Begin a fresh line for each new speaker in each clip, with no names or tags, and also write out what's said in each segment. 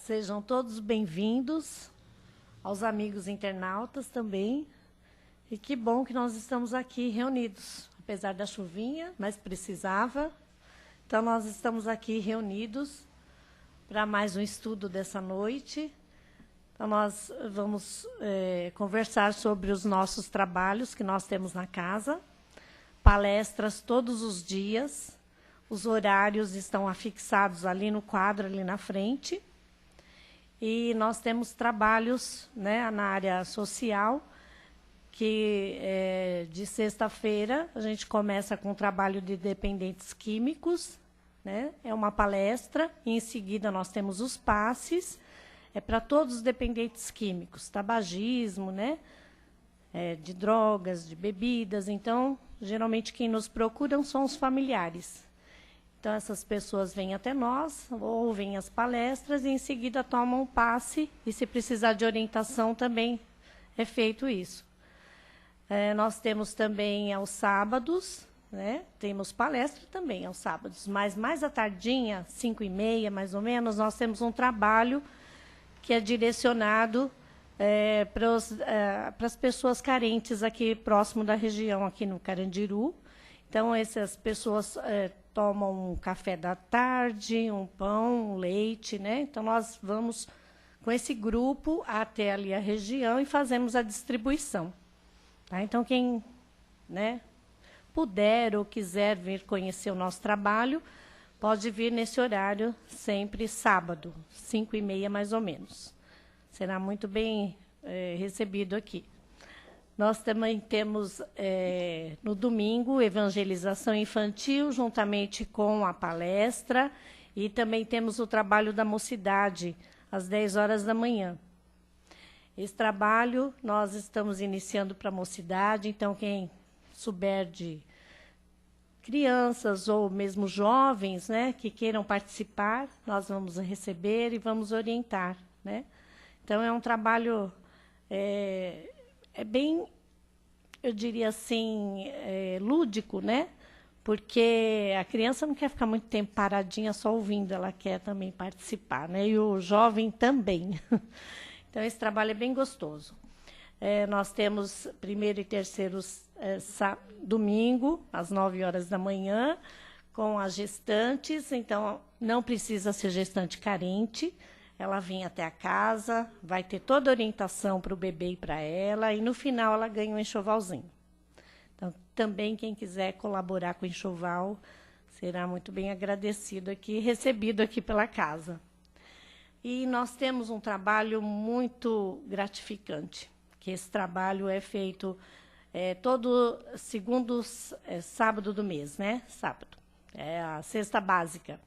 Sejam todos bem-vindos, aos amigos internautas também. E que bom que nós estamos aqui reunidos, apesar da chuvinha, mas precisava. Então, nós estamos aqui reunidos para mais um estudo dessa noite. Então, nós vamos conversar sobre os nossos trabalhos que nós temos na casa, palestras todos os dias, os horários estão afixados ali no quadro, ali na frente. E nós temos trabalhos, né, na área social, que de sexta-feira a gente começa com o trabalho de dependentes químicos, né? É uma palestra, e em seguida nós temos os passes, para todos os dependentes químicos, tabagismo, né? De drogas, de bebidas. Então, geralmente quem nos procuram são os familiares. Então, essas pessoas vêm até nós, ouvem as palestras e, em seguida, tomam um passe. E, se precisar de orientação, também é feito isso. Nós temos também aos sábados, né? Temos palestra também aos sábados. Mas, mais à tardinha, 5h30, mais ou menos, nós temos um trabalho que é direcionado para as pessoas carentes aqui próximo da região, aqui no Carandiru. Então, essas pessoas tomam um café da tarde, um pão, um leite, né? Então, nós vamos com esse grupo até ali a região e fazemos a distribuição. Tá? Então, quem, né, puder ou quiser vir conhecer o nosso trabalho, pode vir nesse horário, sempre sábado, 5h30 mais ou menos. Será muito bem recebido aqui. Nós também temos, no domingo, evangelização infantil, juntamente com a palestra, e também temos o trabalho da mocidade, às 10 horas da manhã. Esse trabalho nós estamos iniciando para a mocidade, então quem souber de crianças ou mesmo jovens, né, que queiram participar, nós vamos receber e vamos orientar, né? Então, é um trabalho... bem, eu diria assim, lúdico, né? Porque a criança não quer ficar muito tempo paradinha só ouvindo, ela quer também participar, né? E o jovem também. Então, esse trabalho é bem gostoso. Nós temos primeiro e terceiro domingo, às 9 horas da manhã, com as gestantes. Então, não precisa ser gestante carente. Ela vem até a casa, vai ter toda a orientação para o bebê e para ela, e no final ela ganha um enxovalzinho. Então, também quem quiser colaborar com o enxoval será muito bem agradecido aqui, recebido aqui pela casa. E nós temos um trabalho muito gratificante, que esse trabalho é feito todo segundo sábado do mês, né? Sábado, é a cesta básica.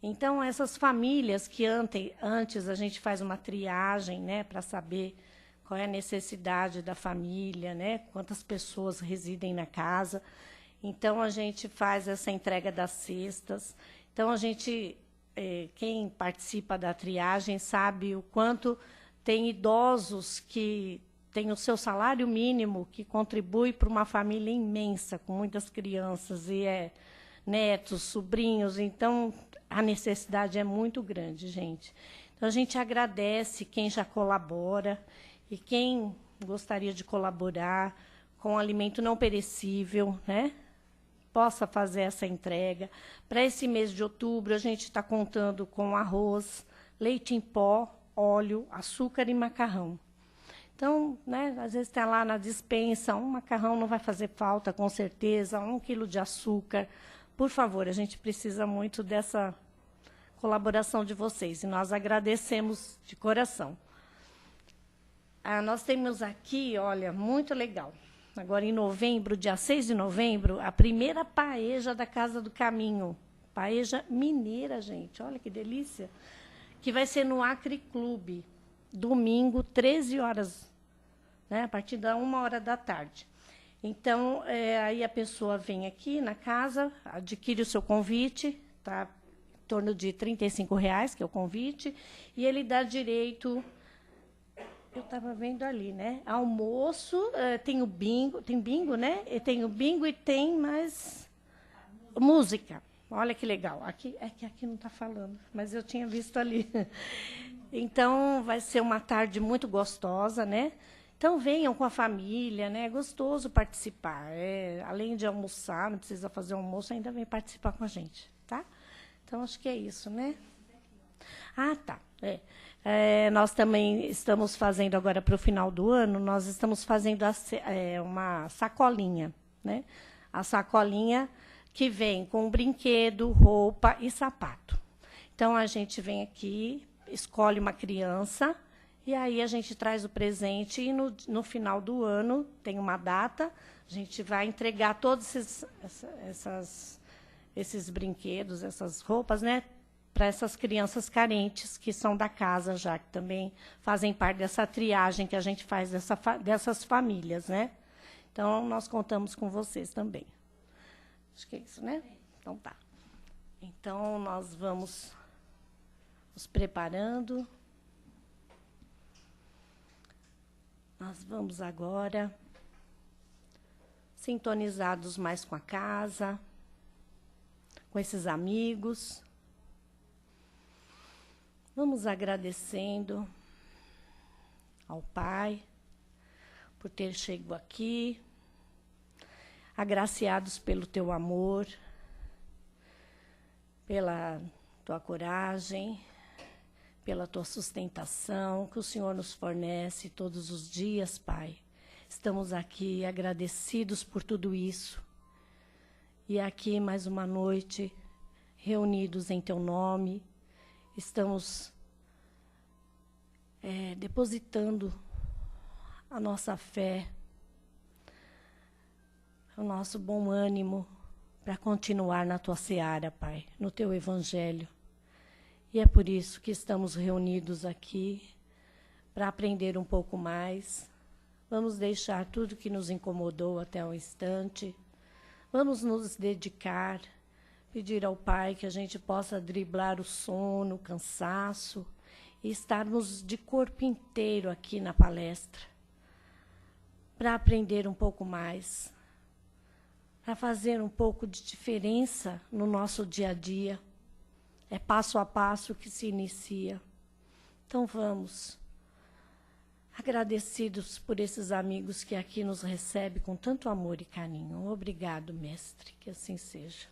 Então, essas famílias que antes a gente faz uma triagem, né, para saber qual é a necessidade da família, né, quantas pessoas residem na casa. Então, a gente faz essa entrega das cestas. Então, a gente, quem participa da triagem sabe o quanto tem idosos que têm o seu salário mínimo, que contribui para uma família imensa, com muitas crianças, e netos, sobrinhos. Então, a necessidade é muito grande, gente. Então, a gente agradece quem já colabora e quem gostaria de colaborar com alimento não perecível, né? Possa fazer essa entrega. Para esse mês de outubro, a gente está contando com arroz, leite em pó, óleo, açúcar e macarrão. Então, né, às vezes está lá na despensa, um macarrão não vai fazer falta, com certeza, 1 quilo de açúcar. Por favor, a gente precisa muito dessa colaboração de vocês, e nós agradecemos de coração. Nós temos aqui, olha, muito legal. Agora, em novembro, dia 6 de novembro, a primeira paeja da Casa do Caminho. Paeja mineira, gente, olha que delícia. Que vai ser no Acre Clube, domingo, 13 horas, né, a partir da 1h da tarde. Então, aí a pessoa vem aqui na casa, adquire o seu convite, tá? Em torno de R$ 35, que é o convite, e ele dá direito, eu estava vendo ali, né? Almoço, tem o bingo, né? Tem o bingo e tem mais música. Olha que legal. Aqui não está falando, mas eu tinha visto ali. Então, vai ser uma tarde muito gostosa, né? Então, venham com a família, né? É gostoso participar. Além de almoçar, não precisa fazer almoço, ainda vem participar com a gente, tá? Então, acho que é isso, né? Ah, tá. Nós também estamos fazendo agora, para o final do ano, nós estamos fazendo uma sacolinha, né? A sacolinha que vem com brinquedo, roupa e sapato. Então, a gente vem aqui, escolhe uma criança, e aí a gente traz o presente, e no final do ano, tem uma data, a gente vai entregar todos esses brinquedos, essas roupas, né, para essas crianças carentes que são da casa já, que também fazem parte dessa triagem que a gente faz dessas famílias, né? Então, nós contamos com vocês também. Acho que é isso, né? Então, tá. Então, nós vamos nos preparando. Nós vamos agora sintonizados mais com a casa, com esses amigos. Vamos agradecendo ao Pai por ter chegado aqui, agraciados pelo teu amor, pela tua coragem, pela tua sustentação que o Senhor nos fornece todos os dias, Pai. Estamos aqui agradecidos por tudo isso. E aqui mais uma noite, reunidos em teu nome, estamos depositando a nossa fé, o nosso bom ânimo para continuar na tua seara, Pai, no teu evangelho. E é por isso que estamos reunidos aqui, para aprender um pouco mais. Vamos deixar tudo que nos incomodou até o instante. Vamos nos dedicar, pedir ao Pai que a gente possa driblar o sono, o cansaço, e estarmos de corpo inteiro aqui na palestra, para aprender um pouco mais, para fazer um pouco de diferença no nosso dia a dia. É passo a passo que se inicia. Então vamos, agradecidos por esses amigos que aqui nos recebem com tanto amor e carinho. Obrigado, mestre, que assim seja.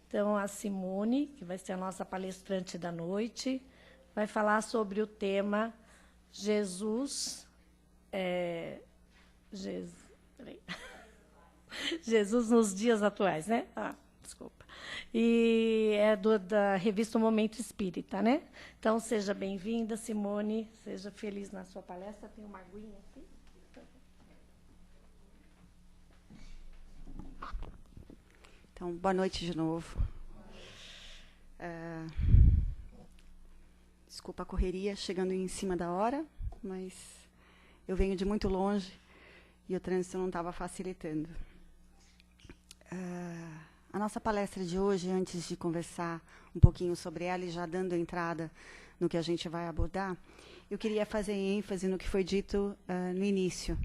Então, a Simone, que vai ser a nossa palestrante da noite, vai falar sobre o tema Jesus nos dias atuais, né? Desculpa. E é da revista Momento Espírita, né? Então, seja bem-vinda, Simone. Seja feliz na sua palestra. Tem uma aguinha aqui.
Então, boa noite de novo. Desculpa a correria, chegando em cima da hora, mas eu venho de muito longe e o trânsito não estava facilitando. A nossa palestra de hoje, antes de conversar um pouquinho sobre ela e já dando entrada no que a gente vai abordar, eu queria fazer ênfase no que foi dito no início.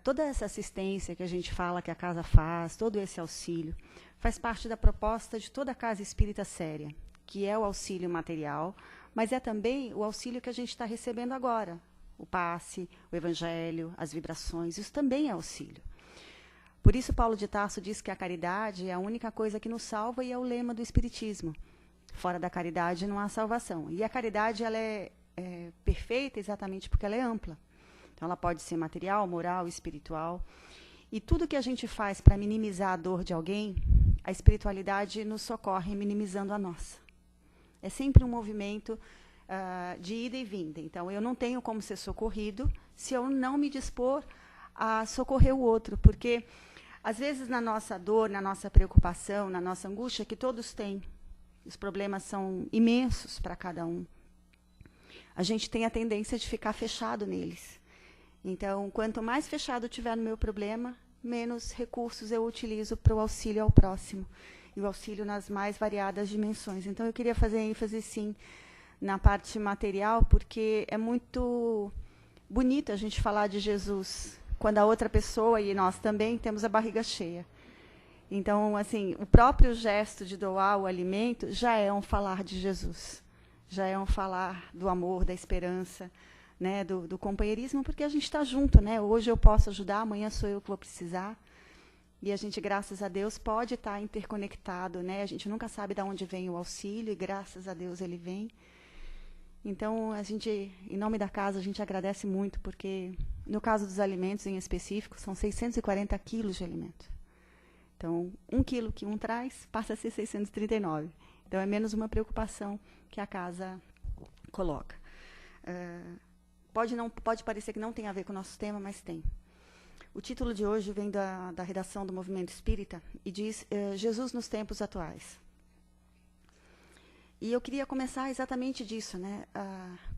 Toda essa assistência que a gente fala que a casa faz, todo esse auxílio, faz parte da proposta de toda casa espírita séria, que é o auxílio material, mas é também o auxílio que a gente está recebendo agora, o passe, o evangelho, as vibrações, isso também é auxílio. Por isso, Paulo de Tarso diz que a caridade é a única coisa que nos salva e é o lema do Espiritismo. Fora da caridade não há salvação. E a caridade ela é perfeita exatamente porque ela é ampla. Então, ela pode ser material, moral, espiritual. E tudo que a gente faz para minimizar a dor de alguém, a espiritualidade nos socorre minimizando a nossa. É sempre um movimento de ida e vinda. Então, eu não tenho como ser socorrido se eu não me dispor a socorrer o outro, porque às vezes na nossa dor, na nossa preocupação, na nossa angústia, que todos têm, os problemas são imensos para cada um, a gente tem a tendência de ficar fechado neles. Então, quanto mais fechado tiver no meu problema, menos recursos eu utilizo para o auxílio ao próximo, e o auxílio nas mais variadas dimensões. Então, eu queria fazer ênfase, sim, na parte material, porque é muito bonito a gente falar de Jesus quando a outra pessoa e nós também temos a barriga cheia. Então, assim, o próprio gesto de doar o alimento já é um falar de Jesus. já é um falar do amor, da esperança, né, do companheirismo, porque a gente está junto, né? Hoje eu posso ajudar, amanhã sou eu que vou precisar. E a gente, graças a Deus, pode estar interconectado, né? A gente nunca sabe de onde vem o auxílio, e graças a Deus ele vem. Então, a gente, em nome da casa, a gente agradece muito, porque, no caso dos alimentos em específico, são 640 quilos de alimento. Então, 1 quilo que um traz, passa a ser 639. Então, é menos uma preocupação que a casa coloca. Pode parecer que não tem a ver com o nosso tema, mas tem. O título de hoje vem da redação do Movimento Espírita e diz Jesus nos tempos atuais. E eu queria começar exatamente disso, né?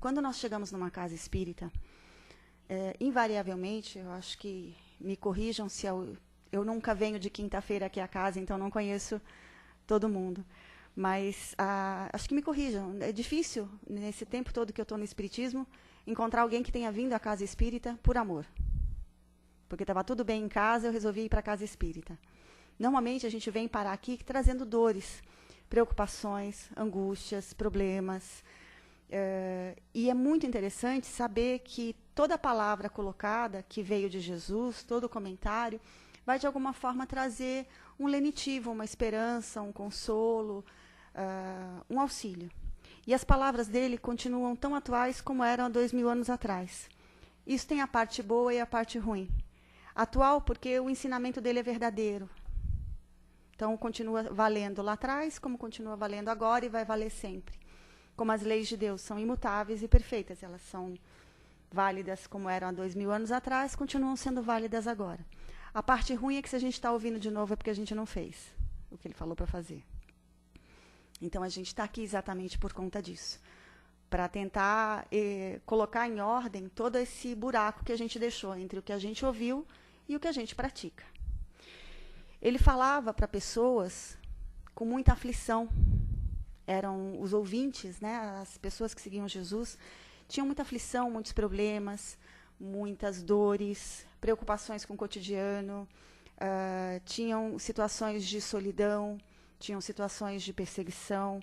Quando nós chegamos numa casa espírita, invariavelmente, eu acho que me corrijam se eu nunca venho de quinta-feira aqui à casa, então não conheço todo mundo. Mas acho que me corrijam. É difícil, nesse tempo todo que eu estou no espiritismo, encontrar alguém que tenha vindo à casa espírita por amor. Porque estava tudo bem em casa, eu resolvi ir para a casa espírita. Normalmente a gente vem parar aqui trazendo dores, preocupações, angústias, problemas. E é muito interessante saber que toda palavra colocada que veio de Jesus, todo comentário, vai de alguma forma trazer um lenitivo, uma esperança, um consolo, um auxílio. E as palavras dele continuam tão atuais como eram há 2000 anos atrás. Isso tem a parte boa e a parte ruim. Atual porque o ensinamento dele é verdadeiro. Então, continua valendo lá atrás, como continua valendo agora e vai valer sempre. Como as leis de Deus são imutáveis e perfeitas, elas são válidas como eram há 2000 anos atrás, continuam sendo válidas agora. A parte ruim é que se a gente está ouvindo de novo é porque a gente não fez o que ele falou para fazer. Então, a gente está aqui exatamente por conta disso. Para tentar colocar em ordem todo esse buraco que a gente deixou entre o que a gente ouviu e o que a gente pratica. Ele falava para pessoas com muita aflição. Eram os ouvintes, né, as pessoas que seguiam Jesus, tinham muita aflição, muitos problemas, muitas dores, preocupações com o cotidiano, tinham situações de solidão, tinham situações de perseguição,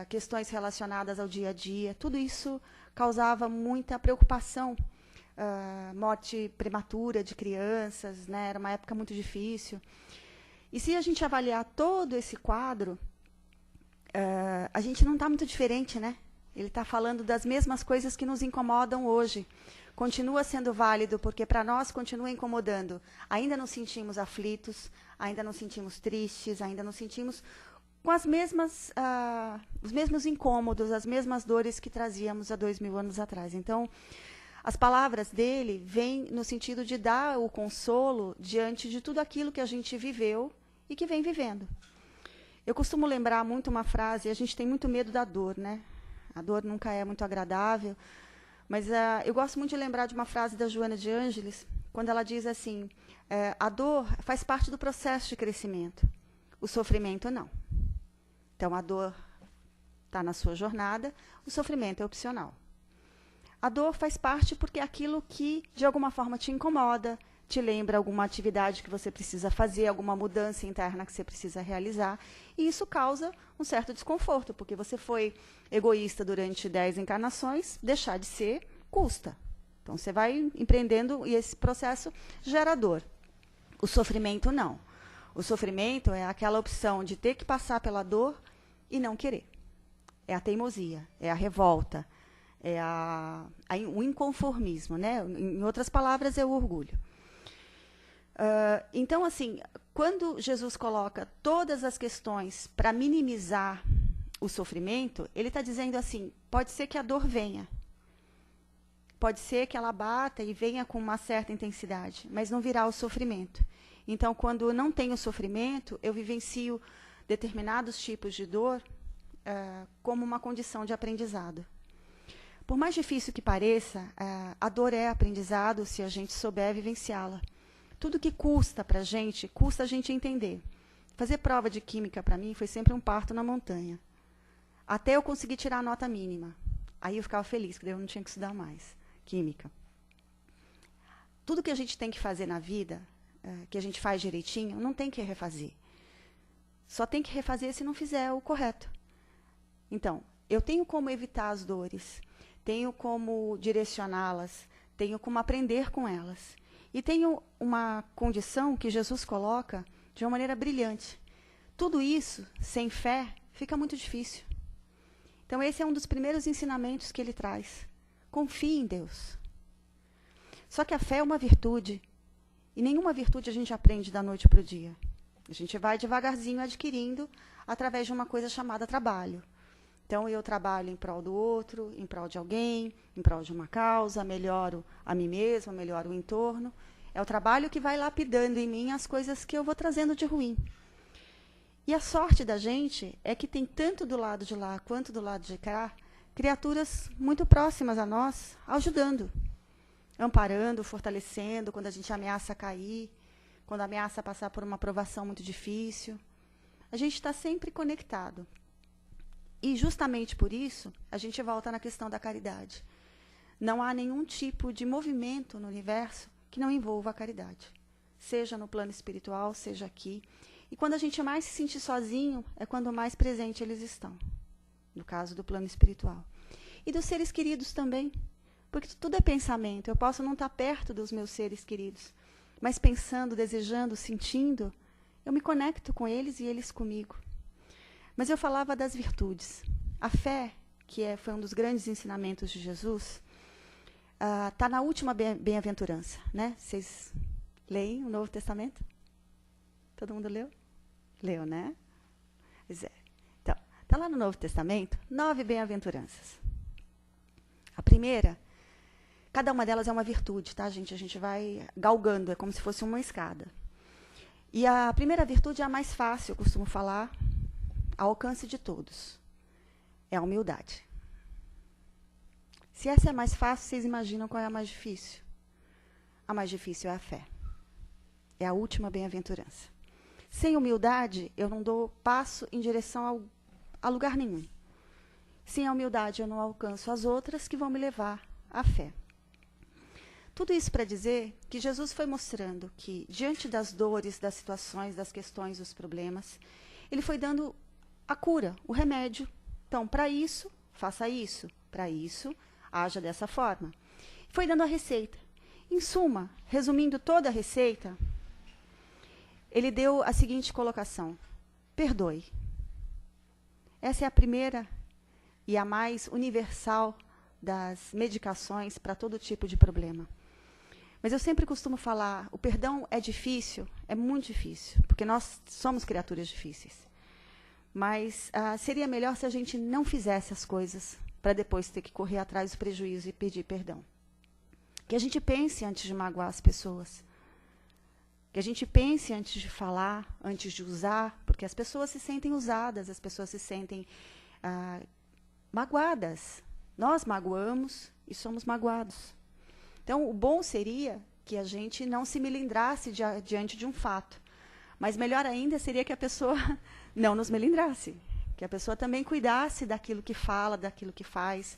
questões relacionadas ao dia a dia. Tudo isso causava muita preocupação. Morte prematura de crianças, né? Era uma época muito difícil. E se a gente avaliar todo esse quadro, a gente não está muito diferente, né? Ele está falando das mesmas coisas que nos incomodam hoje. Continua sendo válido, porque para nós continua incomodando. Ainda nos sentimos aflitos, ainda nos sentimos tristes, ainda nos sentimos com os mesmos incômodos, as mesmas dores que trazíamos há 2000 anos atrás. Então, as palavras dele vêm no sentido de dar o consolo diante de tudo aquilo que a gente viveu e que vem vivendo. Eu costumo lembrar muito uma frase, a gente tem muito medo da dor, né? A dor nunca é muito agradável, mas eu gosto muito de lembrar de uma frase da Joana de Ângeles, quando ela diz assim, a dor faz parte do processo de crescimento, o sofrimento não. Então, a dor está na sua jornada, o sofrimento é opcional. A dor faz parte porque é aquilo que, de alguma forma, te incomoda, te lembra alguma atividade que você precisa fazer, alguma mudança interna que você precisa realizar, e isso causa um certo desconforto, porque você foi egoísta durante 10 encarnações, deixar de ser custa. Então, você vai empreendendo e esse processo gera dor. O sofrimento, não. O sofrimento é aquela opção de ter que passar pela dor e não querer. É a teimosia, é a revolta, é o inconformismo, né? Em outras palavras, é o orgulho. Então, assim, quando Jesus coloca todas as questões para minimizar o sofrimento, ele está dizendo assim, pode ser que a dor venha, pode ser que ela bata e venha com uma certa intensidade, mas não virá o sofrimento. Então, quando não tem o sofrimento, eu vivencio determinados tipos de dor como uma condição de aprendizado. Por mais difícil que pareça, a dor é aprendizado se a gente souber vivenciá-la. Tudo que custa para a gente, custa a gente entender. Fazer prova de química, para mim, foi sempre um parto na montanha. Até eu conseguir tirar a nota mínima. Aí eu ficava feliz, porque eu não tinha que estudar mais química. Tudo que a gente tem que fazer na vida, que a gente faz direitinho, não tem que refazer. Só tem que refazer se não fizer o correto. Então, eu tenho como evitar as dores, tenho como direcioná-las, tenho como aprender com elas. E tenho uma condição que Jesus coloca de uma maneira brilhante. Tudo isso, sem fé, fica muito difícil. Então, esse é um dos primeiros ensinamentos que ele traz. Confie em Deus. Só que a fé é uma virtude. E nenhuma virtude a gente aprende da noite para o dia. A gente vai devagarzinho adquirindo através de uma coisa chamada trabalho. Então, eu trabalho em prol do outro, em prol de alguém, em prol de uma causa, melhoro a mim mesma, melhoro o entorno. É o trabalho que vai lapidando em mim as coisas que eu vou trazendo de ruim. E a sorte da gente é que tem tanto do lado de lá quanto do lado de cá, criaturas muito próximas a nós, ajudando, amparando, fortalecendo, quando a gente ameaça cair, quando ameaça passar por uma provação muito difícil. A gente está sempre conectado. E justamente por isso, a gente volta na questão da caridade. Não há nenhum tipo de movimento no universo que não envolva a caridade. Seja no plano espiritual, seja aqui. E quando a gente mais se sentir sozinho, é quando mais presente eles estão. No caso do plano espiritual. E dos seres queridos também. Porque tudo é pensamento. Eu posso não estar perto dos meus seres queridos. Mas pensando, desejando, sentindo, eu me conecto com eles e eles comigo. Mas eu falava das virtudes. A fé, que foi um dos grandes ensinamentos de Jesus, está na última bem-aventurança. Né? Vocês leem o Novo Testamento? Todo mundo leu? Leu, né? Pois é. Então, está lá no Novo Testamento, 9 bem-aventuranças. A primeira, cada uma delas é uma virtude, tá, gente? A gente vai galgando, é como se fosse uma escada. E a primeira virtude é a mais fácil, eu costumo falar, ao alcance de todos. É a humildade. Se essa é a mais fácil, vocês imaginam qual é a mais difícil? A mais difícil é a fé. É a última bem-aventurança. Sem humildade, eu não dou passo em direção a lugar nenhum. Sem a humildade, eu não alcanço as outras que vão me levar à fé. Tudo isso para dizer que Jesus foi mostrando que, diante das dores, das situações, das questões, dos problemas, ele foi dando a cura, o remédio. Então, para isso, faça isso. Para isso, haja dessa forma. Foi dando a receita. Em suma, resumindo toda a receita, ele deu a seguinte colocação: perdoe. Essa é a primeira e a mais universal das medicações para todo tipo de problema. Mas eu sempre costumo falar, o perdão é difícil, é muito difícil, porque nós somos criaturas difíceis. Mas seria melhor se a gente não fizesse as coisas para depois ter que correr atrás do prejuízo e pedir perdão. Que a gente pense antes de magoar as pessoas. Que a gente pense antes de falar, antes de usar, porque as pessoas se sentem usadas, as pessoas se sentem magoadas. Nós magoamos e somos magoados. Então, o bom seria que a gente não se melindrasse diante de um fato. Mas melhor ainda seria que a pessoa não nos melindrasse. Que a pessoa também cuidasse daquilo que fala, daquilo que faz.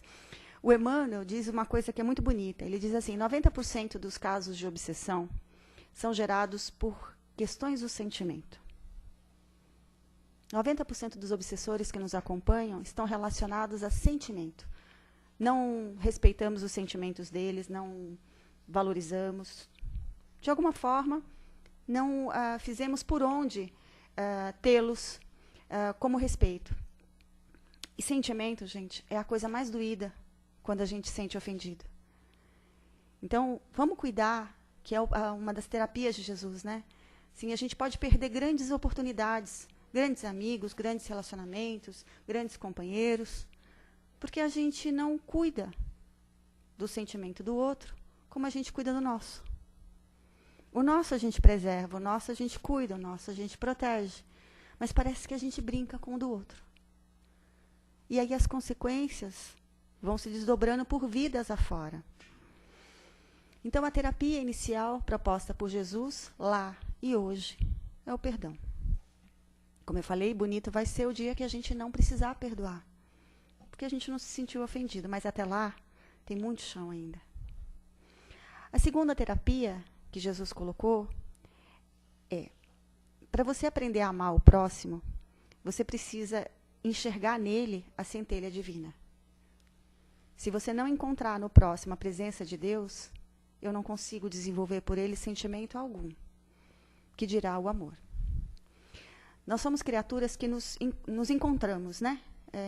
O Emmanuel diz uma coisa que é muito bonita. Ele diz assim, 90% dos casos de obsessão são gerados por questões do sentimento. 90% dos obsessores que nos acompanham estão relacionados a sentimento. Não respeitamos os sentimentos deles, não valorizamos. De alguma forma, não fizemos por onde tê-los como respeito. E sentimento, gente, é a coisa mais doída quando a gente se sente ofendido. Então, vamos cuidar, que é uma das terapias de Jesus, né? Sim, a gente pode perder grandes oportunidades, grandes amigos, grandes relacionamentos, grandes companheiros, porque a gente não cuida do sentimento do outro como a gente cuida do nosso. O nosso a gente preserva, o nosso a gente cuida, o nosso a gente protege. Mas parece que a gente brinca com o do outro. E aí as consequências vão se desdobrando por vidas afora. Então a terapia inicial proposta por Jesus, lá e hoje, é o perdão. Como eu falei, bonito vai ser o dia que a gente não precisar perdoar. Porque a gente não se sentiu ofendido, mas até lá tem muito chão ainda. A segunda terapia que Jesus colocou é, para você aprender a amar o próximo, você precisa enxergar nele a centelha divina. Se você não encontrar no próximo a presença de Deus, eu não consigo desenvolver por ele sentimento algum, que dirá o amor. Nós somos criaturas que nos encontramos, né?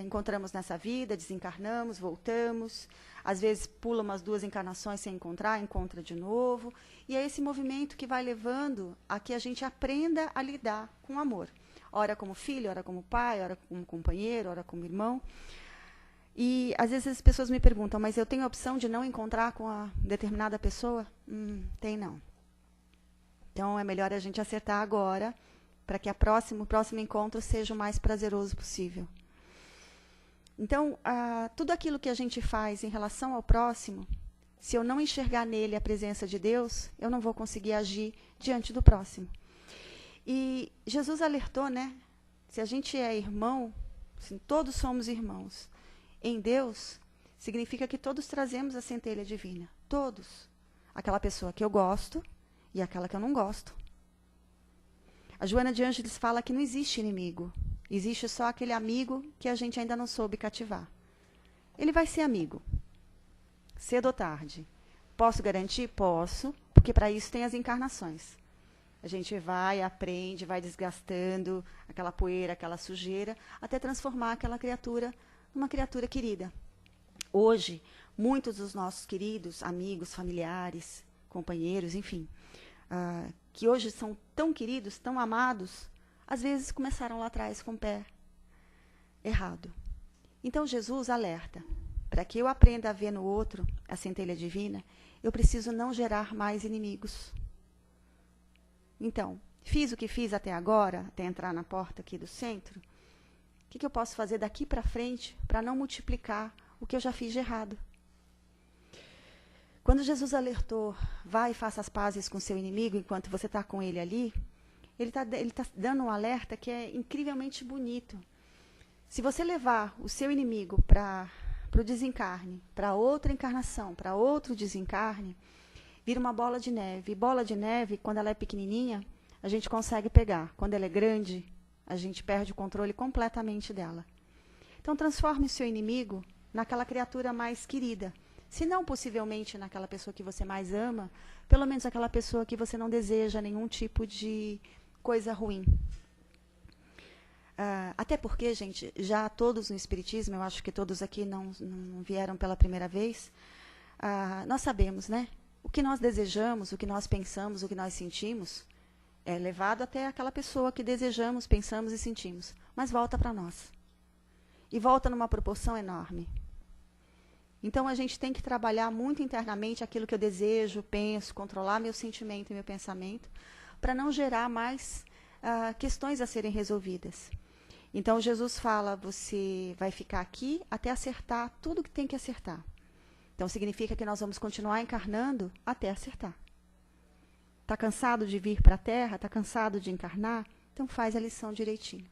Encontramos nessa vida, desencarnamos, voltamos, às vezes pula umas 2 encarnações sem encontrar, encontra de novo, e é esse movimento que vai levando a que a gente aprenda a lidar com o amor. Ora como filho, ora como pai, ora como companheiro, ora como irmão. E às vezes as pessoas me perguntam, mas eu tenho a opção de não encontrar com a determinada pessoa? Tem não. Então é melhor a gente acertar agora, para que o próximo encontro seja o mais prazeroso possível. Então, tudo aquilo que a gente faz em relação ao próximo, se eu não enxergar nele a presença de Deus, eu não vou conseguir agir diante do próximo. E Jesus alertou, né? Se a gente é irmão, assim, todos somos irmãos. Em Deus, significa que todos trazemos a centelha divina. Todos. Aquela pessoa que eu gosto e aquela que eu não gosto. A Joana de Ângeles fala que não existe inimigo. Existe só aquele amigo que a gente ainda não soube cativar. Ele vai ser amigo. Cedo ou tarde. Posso garantir? Posso, porque para isso tem as encarnações. A gente vai, aprende, vai desgastando aquela poeira, aquela sujeira, até transformar aquela criatura numa criatura querida. Hoje, muitos dos nossos queridos amigos, familiares, companheiros, enfim, que hoje são tão queridos, tão amados, às vezes começaram lá atrás com o pé errado. Então Jesus alerta, para que eu aprenda a ver no outro a centelha divina, eu preciso não gerar mais inimigos. Então, fiz o que fiz até agora, até entrar na porta aqui do centro, o que eu posso fazer daqui para frente para não multiplicar o que eu já fiz de errado? Quando Jesus alertou, vai e faça as pazes com seu inimigo enquanto você está com ele ali, ele tá dando um alerta que é incrivelmente bonito. Se você levar o seu inimigo para o desencarne, para outra encarnação, para outro desencarne, vira uma bola de neve. E bola de neve, quando ela é pequenininha, a gente consegue pegar. Quando ela é grande, a gente perde o controle completamente dela. Então, transforme o seu inimigo naquela criatura mais querida. Se não, possivelmente, naquela pessoa que você mais ama, pelo menos aquela pessoa que você não deseja nenhum tipo de coisa ruim. Até porque, gente, já todos no Espiritismo, eu acho que todos aqui não vieram pela primeira vez, nós sabemos, né? O que nós desejamos, o que nós pensamos, o que nós sentimos, é levado até aquela pessoa que desejamos, pensamos e sentimos. Mas volta para nós. E volta numa proporção enorme. Então, a gente tem que trabalhar muito internamente aquilo que eu desejo, penso, controlar meu sentimento e meu pensamento, para não gerar mais questões a serem resolvidas. Então, Jesus fala, você vai ficar aqui até acertar tudo que tem que acertar. Então, significa que nós vamos continuar encarnando até acertar. Está cansado de vir para a Terra? Está cansado de encarnar? Então, faz a lição direitinho.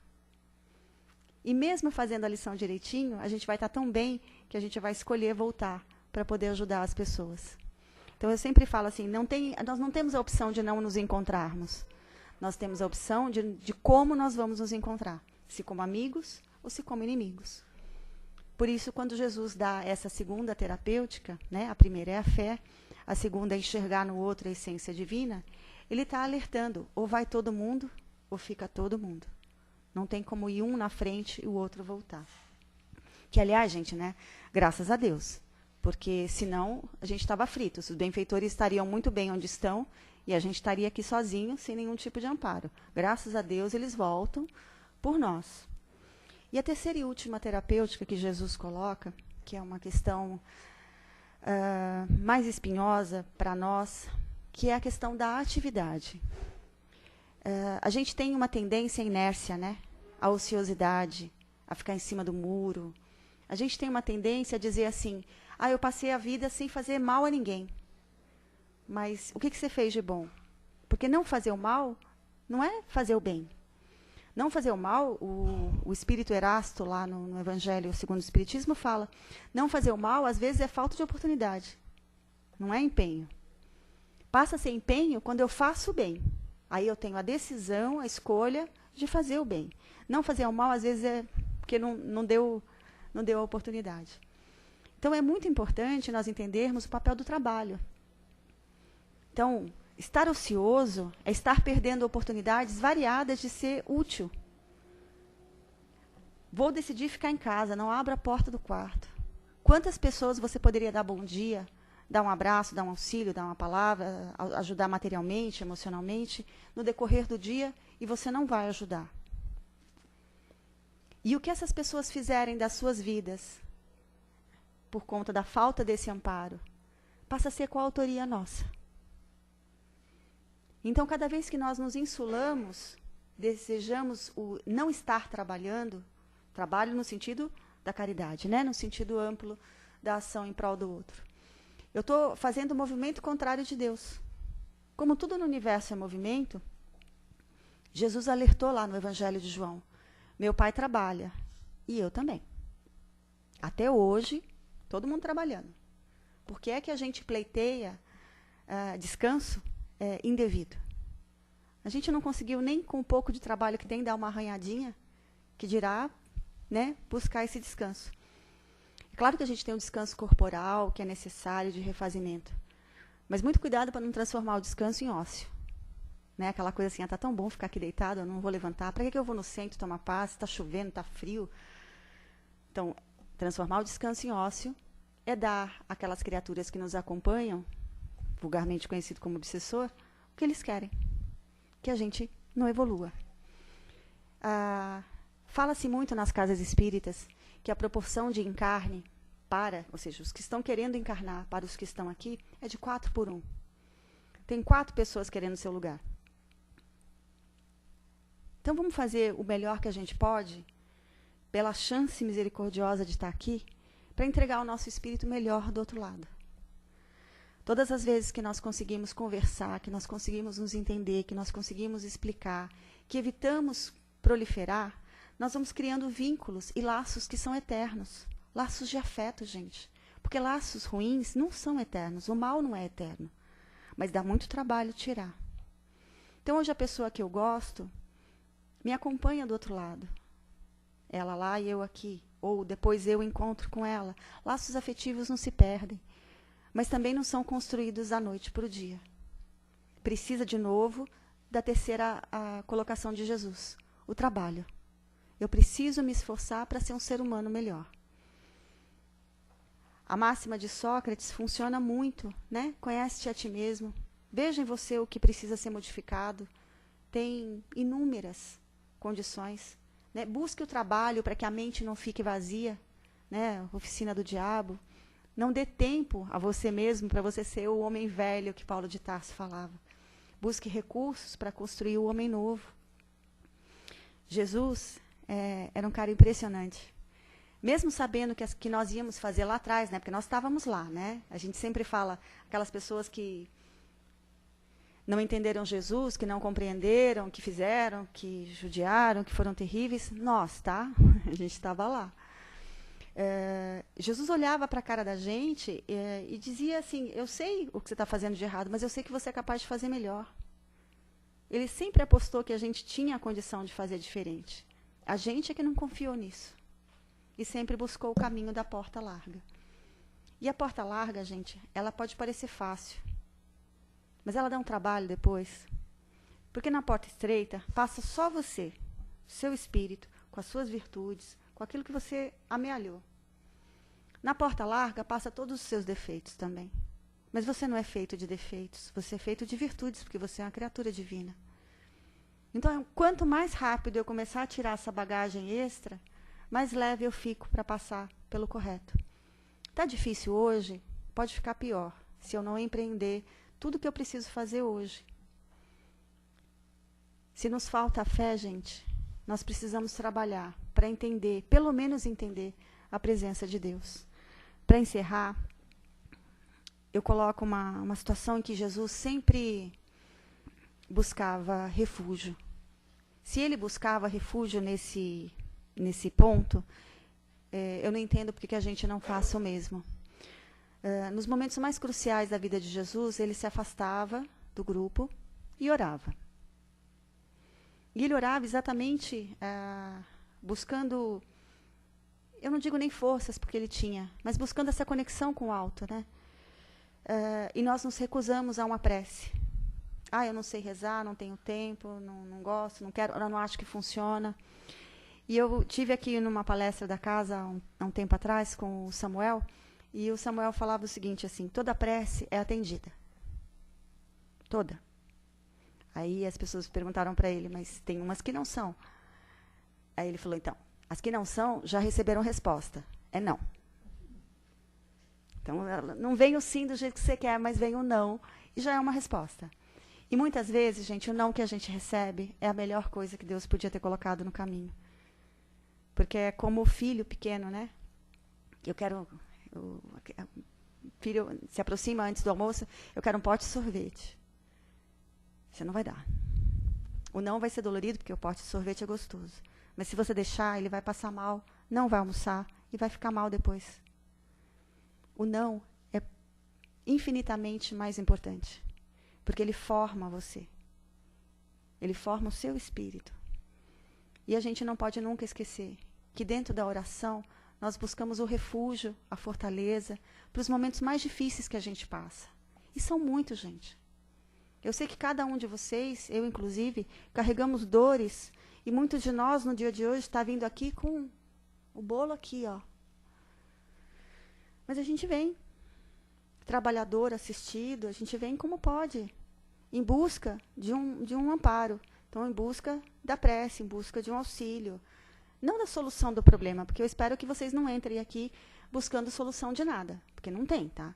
E mesmo fazendo a lição direitinho, a gente vai estar tão bem que a gente vai escolher voltar para poder ajudar as pessoas. Então, eu sempre falo assim, nós não temos a opção de não nos encontrarmos. Nós temos a opção de como nós vamos nos encontrar. Se como amigos ou se como inimigos. Por isso, quando Jesus dá essa segunda terapêutica, né, a primeira é a fé, a segunda é enxergar no outro a essência divina, ele está alertando, ou vai todo mundo, ou fica todo mundo. Não tem como ir um na frente e o outro voltar. Que, aliás, gente, né, graças a Deus, porque senão a gente estava frito. Os benfeitores estariam muito bem onde estão e a gente estaria aqui sozinho, sem nenhum tipo de amparo. Graças a Deus, eles voltam por nós. E a terceira e última terapêutica que Jesus coloca, que é uma questão mais espinhosa para nós, que é a questão da atividade. A gente tem uma tendência à inércia, né? À ociosidade, a ficar em cima do muro. A gente tem uma tendência a dizer assim, eu passei a vida sem fazer mal a ninguém. Mas o que você fez de bom? Porque não fazer o mal não é fazer o bem. Não fazer o mal, o Espírito Erasto, lá no Evangelho segundo o Espiritismo, fala, não fazer o mal, às vezes, é falta de oportunidade. Não é empenho. Passa a ser empenho quando eu faço o bem. Aí eu tenho a decisão, a escolha de fazer o bem. Não fazer o mal, às vezes, porque não deu a oportunidade. Então, é muito importante nós entendermos o papel do trabalho. Então, estar ocioso é estar perdendo oportunidades variadas de ser útil. Vou decidir ficar em casa, não abro a porta do quarto. Quantas pessoas você poderia dar bom dia, dar um abraço, dar um auxílio, dar uma palavra, ajudar materialmente, emocionalmente, no decorrer do dia, e você não vai ajudar? E o que essas pessoas fizerem das suas vidas, por conta da falta desse amparo, passa a ser coautoria nossa. Então, cada vez que nós nos insulamos, desejamos o não estar trabalhando, trabalho no sentido da caridade, né? No sentido amplo da ação em prol do outro. Eu estou fazendo o movimento contrário de Deus. Como tudo no universo é movimento, Jesus alertou lá no Evangelho de João: meu pai trabalha, e eu também. Até hoje, todo mundo trabalhando. Por que é que a gente pleiteia descanso indevido? A gente não conseguiu nem com o pouco de trabalho que tem dar uma arranhadinha, que dirá, né, buscar esse descanso. É claro que a gente tem um descanso corporal, que é necessário, de refazimento. Mas muito cuidado para não transformar o descanso em ócio. Né? Aquela coisa assim, está tão bom ficar aqui deitado, eu não vou levantar. Para que eu vou no centro tomar paz? Está chovendo, está frio. Então, transformar o descanso em ócio é dar àquelas criaturas que nos acompanham, vulgarmente conhecido como obsessor, o que eles querem. Que a gente não evolua. Fala-se muito nas casas espíritas que a proporção de encarne ou seja, os que estão querendo encarnar para os que estão aqui, é de 4:1. Tem 4 pessoas querendo seu lugar. Então, vamos fazer o melhor que a gente pode, pela chance misericordiosa de estar aqui, para entregar o nosso espírito melhor do outro lado. Todas as vezes que nós conseguimos conversar, que nós conseguimos nos entender, que nós conseguimos explicar, que evitamos proliferar, nós vamos criando vínculos e laços que são eternos. Laços de afeto, gente. Porque laços ruins não são eternos. O mal não é eterno. Mas dá muito trabalho tirar. Então, hoje a pessoa que eu gosto me acompanha do outro lado. Ela lá e eu aqui. Ou depois eu encontro com ela. Laços afetivos não se perdem. Mas também não são construídos da noite para o dia. Precisa, de novo, da terceira colocação de Jesus. O trabalho. Eu preciso me esforçar para ser um ser humano melhor. A máxima de Sócrates funciona muito, né? Conhece-te a ti mesmo. Veja em você o que precisa ser modificado. Tem inúmeras condições. Né? Busque o trabalho para que a mente não fique vazia. Né? Oficina do diabo. Não dê tempo a você mesmo para você ser o homem velho que Paulo de Tarso falava. Busque recursos para construir o homem novo. Jesus era um cara impressionante. Mesmo sabendo que nós íamos fazer lá atrás, né? Porque nós estávamos lá, né? A gente sempre fala, aquelas pessoas que não entenderam Jesus, que não compreenderam, que fizeram, que judiaram, que foram terríveis. Nós, tá? A gente estava lá. Jesus olhava para a cara da gente e dizia assim, eu sei o que você está fazendo de errado, mas eu sei que você é capaz de fazer melhor. Ele sempre apostou que a gente tinha a condição de fazer diferente. A gente é que não confiou nisso. E sempre buscou o caminho da porta larga. E a porta larga, gente, ela pode parecer fácil. Mas ela dá um trabalho depois. Porque na porta estreita, passa só você, seu espírito, com as suas virtudes, com aquilo que você amealhou. Na porta larga, passa todos os seus defeitos também. Mas você não é feito de defeitos, você é feito de virtudes, porque você é uma criatura divina. Então, quanto mais rápido eu começar a tirar essa bagagem extra, mais leve eu fico para passar pelo correto. Está difícil hoje? Pode ficar pior, se eu não empreender tudo que eu preciso fazer hoje. Se nos falta a fé, gente, nós precisamos trabalhar para entender, pelo menos entender, a presença de Deus. Para encerrar, eu coloco uma situação em que Jesus sempre buscava refúgio. Se ele buscava refúgio nesse ponto, eu não entendo porque que a gente não faça o mesmo. Nos momentos mais cruciais da vida de Jesus, ele se afastava do grupo e orava. E ele orava exatamente buscando eu não digo nem forças, porque ele tinha, mas buscando essa conexão com o alto, né? E nós nos recusamos a uma prece. Eu não sei rezar, não tenho tempo, não gosto, não quero, eu não acho que funciona. E eu tive aqui numa palestra da casa, há um tempo atrás, com o Samuel, e o Samuel falava o seguinte, assim, toda prece é atendida. Toda. Aí as pessoas perguntaram para ele, mas tem umas que não são. Aí ele falou, então, as que não são já receberam resposta. É não. Então, não vem o sim do jeito que você quer, mas vem o não, e já é uma resposta. E muitas vezes, gente, o não que a gente recebe é a melhor coisa que Deus podia ter colocado no caminho. Porque é como o filho pequeno, né? O filho se aproxima antes do almoço, eu quero um pote de sorvete. Você não vai dar. O não vai ser dolorido, porque o pote de sorvete é gostoso. Mas se você deixar, ele vai passar mal, não vai almoçar e vai ficar mal depois. O não é infinitamente mais importante, porque ele forma você. Ele forma o seu espírito. E a gente não pode nunca esquecer que dentro da oração nós buscamos o refúgio, a fortaleza, para os momentos mais difíceis que a gente passa. E são muitos, gente. Eu sei que cada um de vocês, eu inclusive, carregamos dores, e muitos de nós no dia de hoje está vindo aqui com o bolo aqui, ó. Mas a gente vem, trabalhador, assistido, a gente vem como pode, em busca de um amparo. Então, em busca da prece, em busca de um auxílio. Não da solução do problema, porque eu espero que vocês não entrem aqui buscando solução de nada, porque não tem, tá?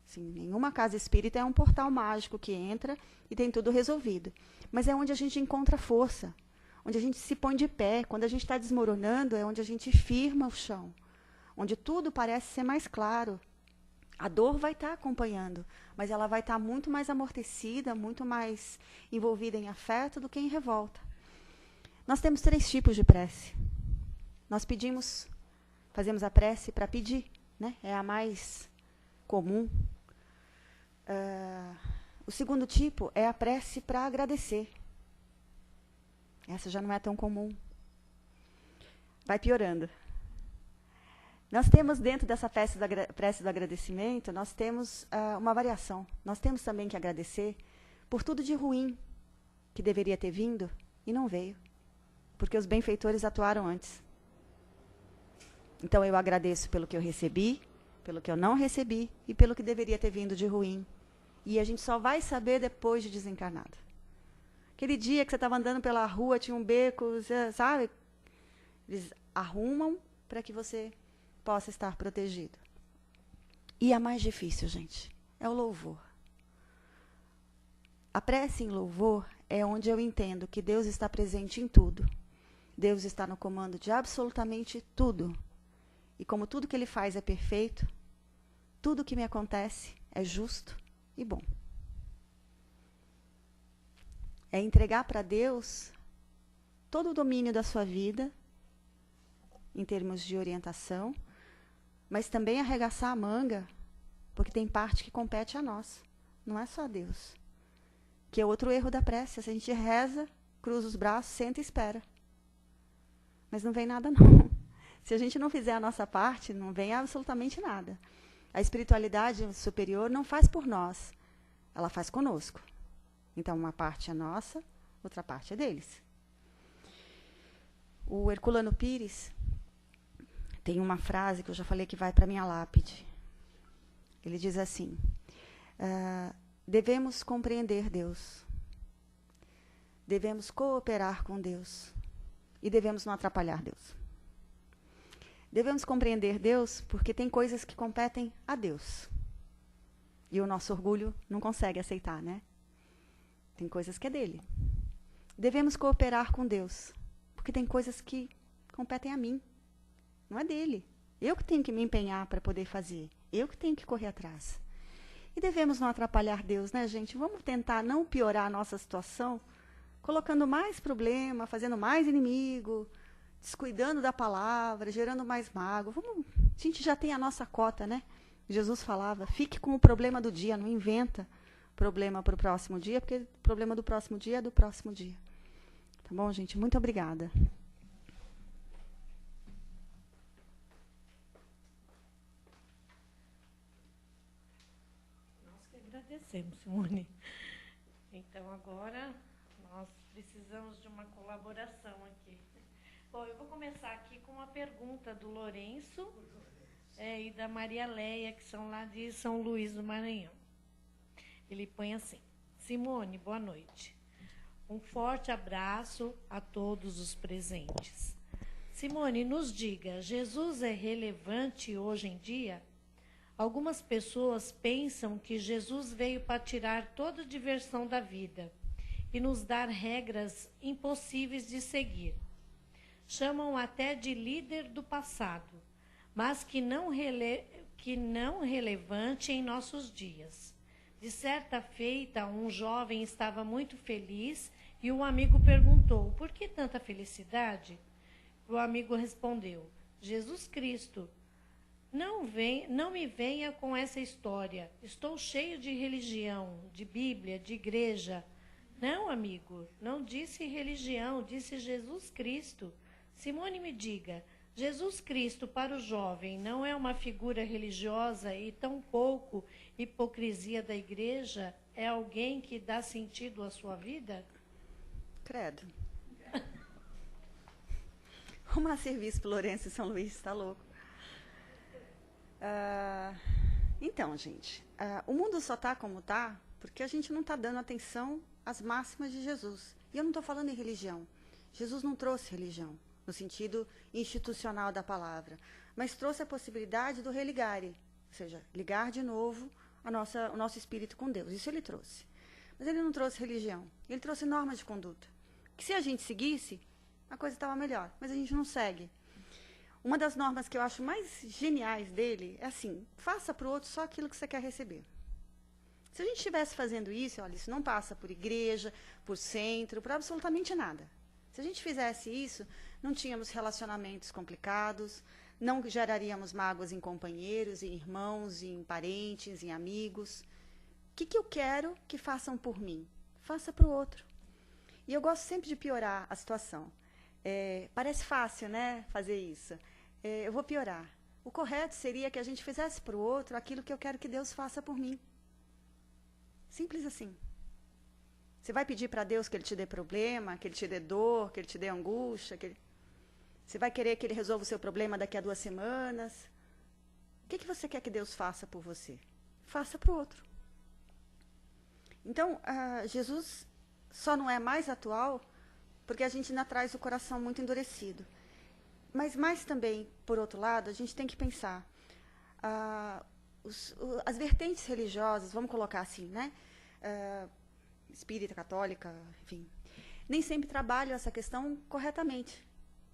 Assim, nenhuma casa espírita é um portal mágico que entra e tem tudo resolvido. Mas é onde a gente encontra força, onde a gente se põe de pé. Quando a gente está desmoronando, é onde a gente firma o chão, onde tudo parece ser mais claro. A dor vai estar acompanhando, mas ela vai estar muito mais amortecida, muito mais envolvida em afeto do que em revolta. Nós temos 3 tipos de prece. Nós fazemos a prece para pedir, né? É a mais comum. O segundo tipo é a prece para agradecer. Essa já não é tão comum. Vai piorando. Nós temos, dentro dessa prece do agradecimento, nós temos uma variação. Nós temos também que agradecer por tudo de ruim que deveria ter vindo e não veio, porque os benfeitores atuaram antes. Então, eu agradeço pelo que eu recebi, pelo que eu não recebi e pelo que deveria ter vindo de ruim. E a gente só vai saber depois de desencarnado. Aquele dia que você estava andando pela rua, tinha um beco, sabe? Eles arrumam para que você possa estar protegido. E a mais difícil, gente, é o louvor. A prece em louvor é onde eu entendo que Deus está presente em tudo. Deus está no comando de absolutamente tudo. E como tudo que Ele faz é perfeito, tudo que me acontece é justo e bom. É entregar para Deus todo o domínio da sua vida, em termos de orientação, mas também arregaçar a manga, porque tem parte que compete a nós, não é só a Deus. Que é outro erro da prece. A gente reza, cruza os braços, senta e espera. Mas não vem nada, não. Se a gente não fizer a nossa parte, não vem absolutamente nada. A espiritualidade superior não faz por nós, ela faz conosco. Então, uma parte é nossa, outra parte é deles. O Herculano Pires tem uma frase que eu já falei que vai para a minha lápide. Ele diz assim: devemos compreender Deus, devemos cooperar com Deus e devemos não atrapalhar Deus. Devemos compreender Deus porque tem coisas que competem a Deus. E o nosso orgulho não consegue aceitar, né? Tem coisas que é dele. Devemos cooperar com Deus porque tem coisas que competem a mim. Não é dele. Eu que tenho que me empenhar para poder fazer. Eu que tenho que correr atrás. E devemos não atrapalhar Deus, né, gente? Vamos tentar não piorar a nossa situação, colocando mais problema, fazendo mais inimigo, descuidando da palavra, gerando mais mágoa. A gente já tem a nossa cota, né? Jesus falava, fique com o problema do dia, não inventa problema para o próximo dia, porque o problema do próximo dia é do próximo dia. Tá bom, gente? Muito obrigada.
agradecemos, Simone. Então, agora, nós precisamos de uma colaboração aqui. Bom, eu vou começar aqui com uma pergunta do Lourenço e da Maria Leia, que são lá de São Luís do Maranhão. Ele põe assim: Simone, boa noite. Um forte abraço a todos os presentes. Simone, nos diga, Jesus é relevante hoje em dia? Algumas pessoas pensam que Jesus veio para tirar toda a diversão da vida e nos dar regras impossíveis de seguir. Chamam até de líder do passado, mas que não relevante em nossos dias. De certa feita, um jovem estava muito feliz e um amigo perguntou: por que tanta felicidade? O amigo respondeu: Jesus Cristo. Não me venha com essa história. Estou cheio de religião, de Bíblia, de igreja. Não, amigo, não disse religião, disse Jesus Cristo. Simone, me diga, Jesus Cristo para o jovem não é uma figura religiosa e tampouco hipocrisia da igreja? É alguém que dá sentido à sua vida?
Credo. Arrumar serviço para o Lourenço em São Luís, está louco. Então, gente, o mundo só está como está porque a gente não está dando atenção às máximas de Jesus. E eu não estou falando em religião. Jesus não trouxe religião, no sentido institucional da palavra, mas trouxe a possibilidade do religare, ou seja, ligar de novo o nosso espírito com Deus. Isso ele trouxe. Mas ele não trouxe religião, ele trouxe normas de conduta. Que se a gente seguisse, a coisa estava melhor, mas a gente não segue. Uma das normas que eu acho mais geniais dele é assim: faça para o outro só aquilo que você quer receber. Se a gente estivesse fazendo isso, olha, isso não passa por igreja, por centro, por absolutamente nada. Se a gente fizesse isso, não tínhamos relacionamentos complicados, não geraríamos mágoas em companheiros, em irmãos, em parentes, em amigos. O que eu quero que façam por mim? Faça para o outro. E eu gosto sempre de piorar a situação. Parece fácil, né, fazer isso. Eu vou piorar. O correto seria que a gente fizesse para o outro aquilo que eu quero que Deus faça por mim. Simples assim. Você vai pedir para Deus que Ele te dê problema, que Ele te dê dor, que Ele te dê angústia? Você vai querer que Ele resolva o seu problema daqui a 2 semanas? O que você quer que Deus faça por você? Faça para o outro. Então, Jesus só não é mais atual porque a gente ainda traz o coração muito endurecido. Mas mais também, por outro lado, a gente tem que pensar. As vertentes religiosas, vamos colocar assim, né? Espírita, católica, enfim, nem sempre trabalham essa questão corretamente,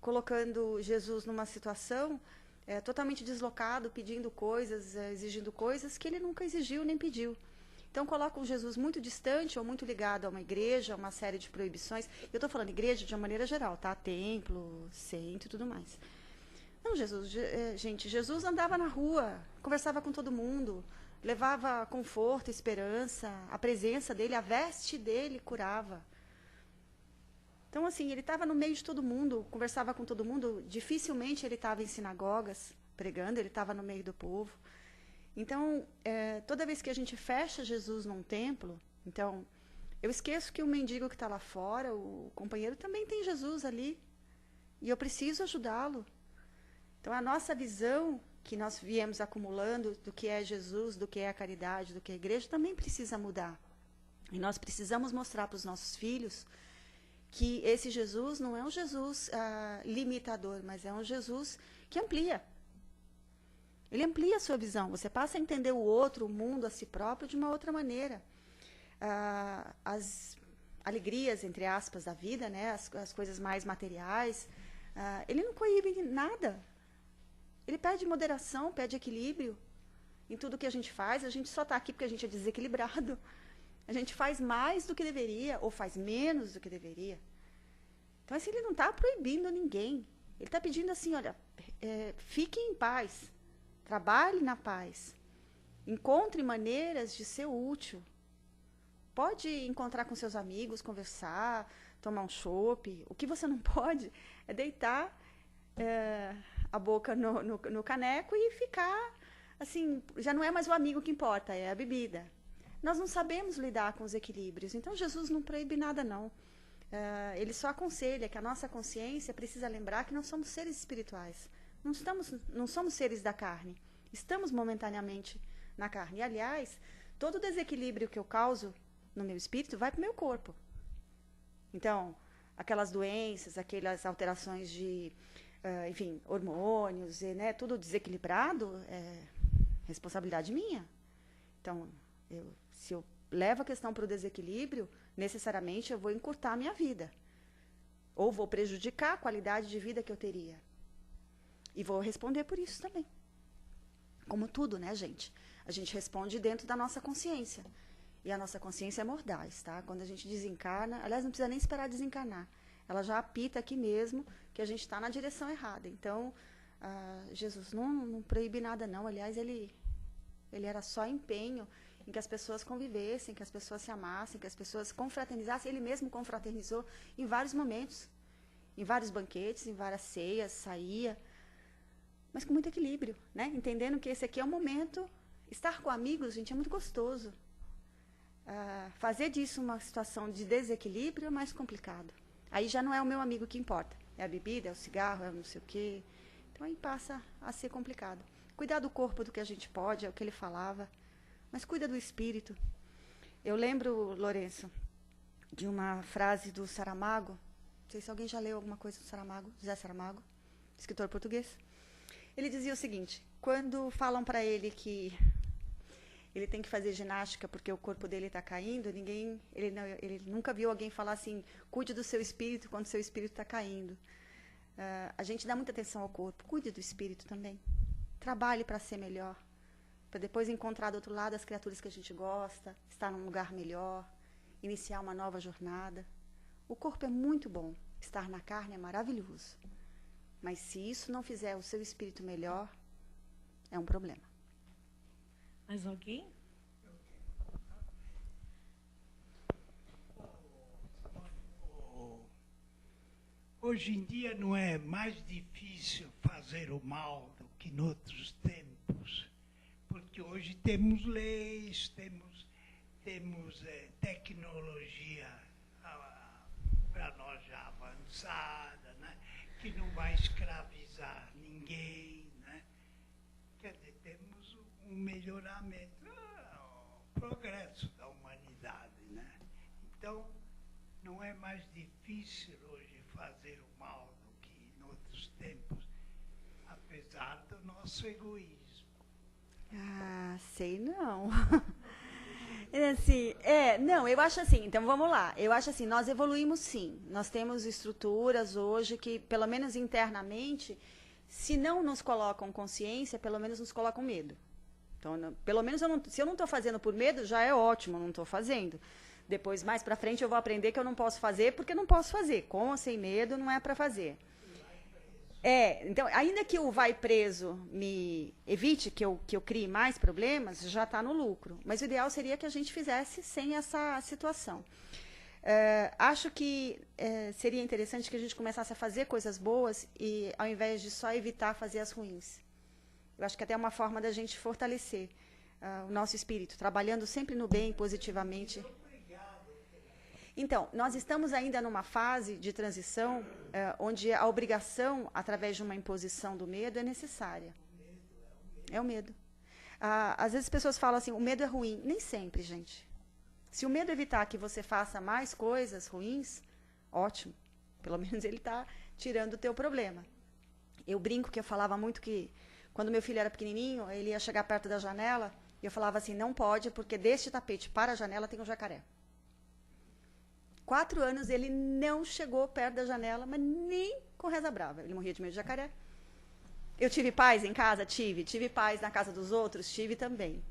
colocando Jesus numa situação totalmente deslocado, pedindo coisas, exigindo coisas que ele nunca exigiu nem pediu. Então, colocam Jesus muito distante ou muito ligado a uma igreja, a uma série de proibições. Eu estou falando igreja de uma maneira geral, tá? Templo, centro e tudo mais. Não, Jesus andava na rua, conversava com todo mundo, levava conforto, esperança, a presença dele, a veste dele curava. Então, assim, ele estava no meio de todo mundo, conversava com todo mundo, dificilmente ele estava em sinagogas pregando, ele estava no meio do povo. Então, toda vez que a gente fecha Jesus num templo, então, eu esqueço que o mendigo que está lá fora, o companheiro, também tem Jesus ali. E eu preciso ajudá-lo. Então, a nossa visão que nós viemos acumulando do que é Jesus, do que é a caridade, do que é a igreja, também precisa mudar. E nós precisamos mostrar para os nossos filhos que esse Jesus não é um Jesus limitador, mas é um Jesus que amplia. Ele amplia a sua visão. Você passa a entender o outro, o mundo, a si próprio, de uma outra maneira. As alegrias, entre aspas, da vida, né? As coisas mais materiais, ele não coíbe nada. Ele pede moderação, pede equilíbrio em tudo que a gente faz. A gente só está aqui porque a gente é desequilibrado. A gente faz mais do que deveria ou faz menos do que deveria. Então, assim, ele não está proibindo ninguém. Ele está pedindo assim, olha, fique em paz. Trabalhe na paz. Encontre maneiras de ser útil. Pode encontrar com seus amigos, conversar, tomar um chopp. O que você não pode é deitar a boca no caneco e ficar, assim, já não é mais o amigo que importa, é a bebida. nós não sabemos lidar com os equilíbrios. Então, Jesus não proíbe nada, não. Ele só aconselha que a nossa consciência precisa lembrar que nós somos seres espirituais. Não somos seres da carne. Estamos momentaneamente na carne. E, aliás, todo o desequilíbrio que eu causo no meu espírito vai para o meu corpo. Então, aquelas doenças, aquelas alterações de, enfim, hormônios, né, tudo desequilibrado, é responsabilidade minha. Então, se eu levo a questão para o desequilíbrio, necessariamente eu vou encurtar a minha vida. Ou vou prejudicar a qualidade de vida que eu teria. E vou responder por isso também. Como tudo, né, gente? A gente responde dentro da nossa consciência. E a nossa consciência é mordaz, tá? Quando a gente desencarna, aliás, não precisa nem esperar desencarnar. Ela já apita aqui mesmo que a gente está na direção errada. Então, Jesus não proíbe nada, não. Aliás, ele era só empenho em que as pessoas convivessem, que as pessoas se amassem, que as pessoas confraternizassem. Ele mesmo confraternizou em vários momentos, em vários banquetes, em várias ceias, saía, mas com muito equilíbrio, né? Entendendo que esse aqui é o momento. Estar com amigos, gente, é muito gostoso. Fazer disso uma situação de desequilíbrio é mais complicado. Aí já não é o meu amigo que importa. É a bebida, é o cigarro, é o não sei o quê. Então aí passa a ser complicado. Cuidar do corpo do que a gente pode, é o que ele falava. Mas cuida do espírito. Eu lembro, Lourenço, de uma frase do Saramago. Não sei se alguém já leu alguma coisa do Saramago, José Saramago, escritor português. Ele dizia o seguinte: quando falam para ele que ele tem que fazer ginástica porque o corpo dele está caindo, ele nunca viu alguém falar assim: cuide do seu espírito quando o seu espírito está caindo. A gente dá muita atenção ao corpo, cuide do espírito também. Trabalhe para ser melhor, para depois encontrar do outro lado as criaturas que a gente gosta, estar num lugar melhor, iniciar uma nova jornada. O corpo é muito bom, estar na carne é maravilhoso. Mas se isso não fizer o seu espírito melhor, é um problema.
Mais alguém?
Hoje em dia não é mais difícil fazer o mal do que noutros tempos, porque hoje temos leis, temos tecnologia para nós já avançada, né? Que não vai escravizar ninguém, né? Quer dizer, temos um melhoramento, o progresso da humanidade, né? Então, não é mais difícil hoje fazer o mal do que em outros tempos, apesar do nosso egoísmo.
Sei não. Assim, não, eu acho assim, então vamos lá. Eu acho assim, nós evoluímos sim. Nós temos estruturas hoje que, pelo menos internamente, se não nos colocam consciência, pelo menos nos colocam medo. Então, pelo menos, se eu não estou fazendo por medo, já é ótimo, não estou fazendo. Depois, mais para frente, eu vou aprender que eu não posso fazer porque não posso fazer. Com ou sem medo, não é para fazer. Então, ainda que o vai preso me evite que eu crie mais problemas, já está no lucro. Mas o ideal seria que a gente fizesse sem essa situação. Acho que seria interessante que a gente começasse a fazer coisas boas e ao invés de só evitar fazer as ruins. Eu acho que até é uma forma da gente fortalecer o nosso espírito, trabalhando sempre no bem, positivamente. Então, nós estamos ainda numa fase de transição onde a obrigação, através de uma imposição do medo, é necessária. É o medo. Às vezes as pessoas falam assim, o medo é ruim. Nem sempre, gente. Se o medo evitar que você faça mais coisas ruins, ótimo. Pelo menos ele está tirando o teu problema. Eu brinco que eu falava muito que, quando meu filho era pequenininho, ele ia chegar perto da janela, e eu falava assim, não pode, porque deste tapete para a janela tem um jacaré. 4 anos ele não chegou perto da janela, mas nem com reza brava. Ele morria de medo de jacaré. Eu tive paz em casa? Tive. Tive paz na casa dos outros? Tive também.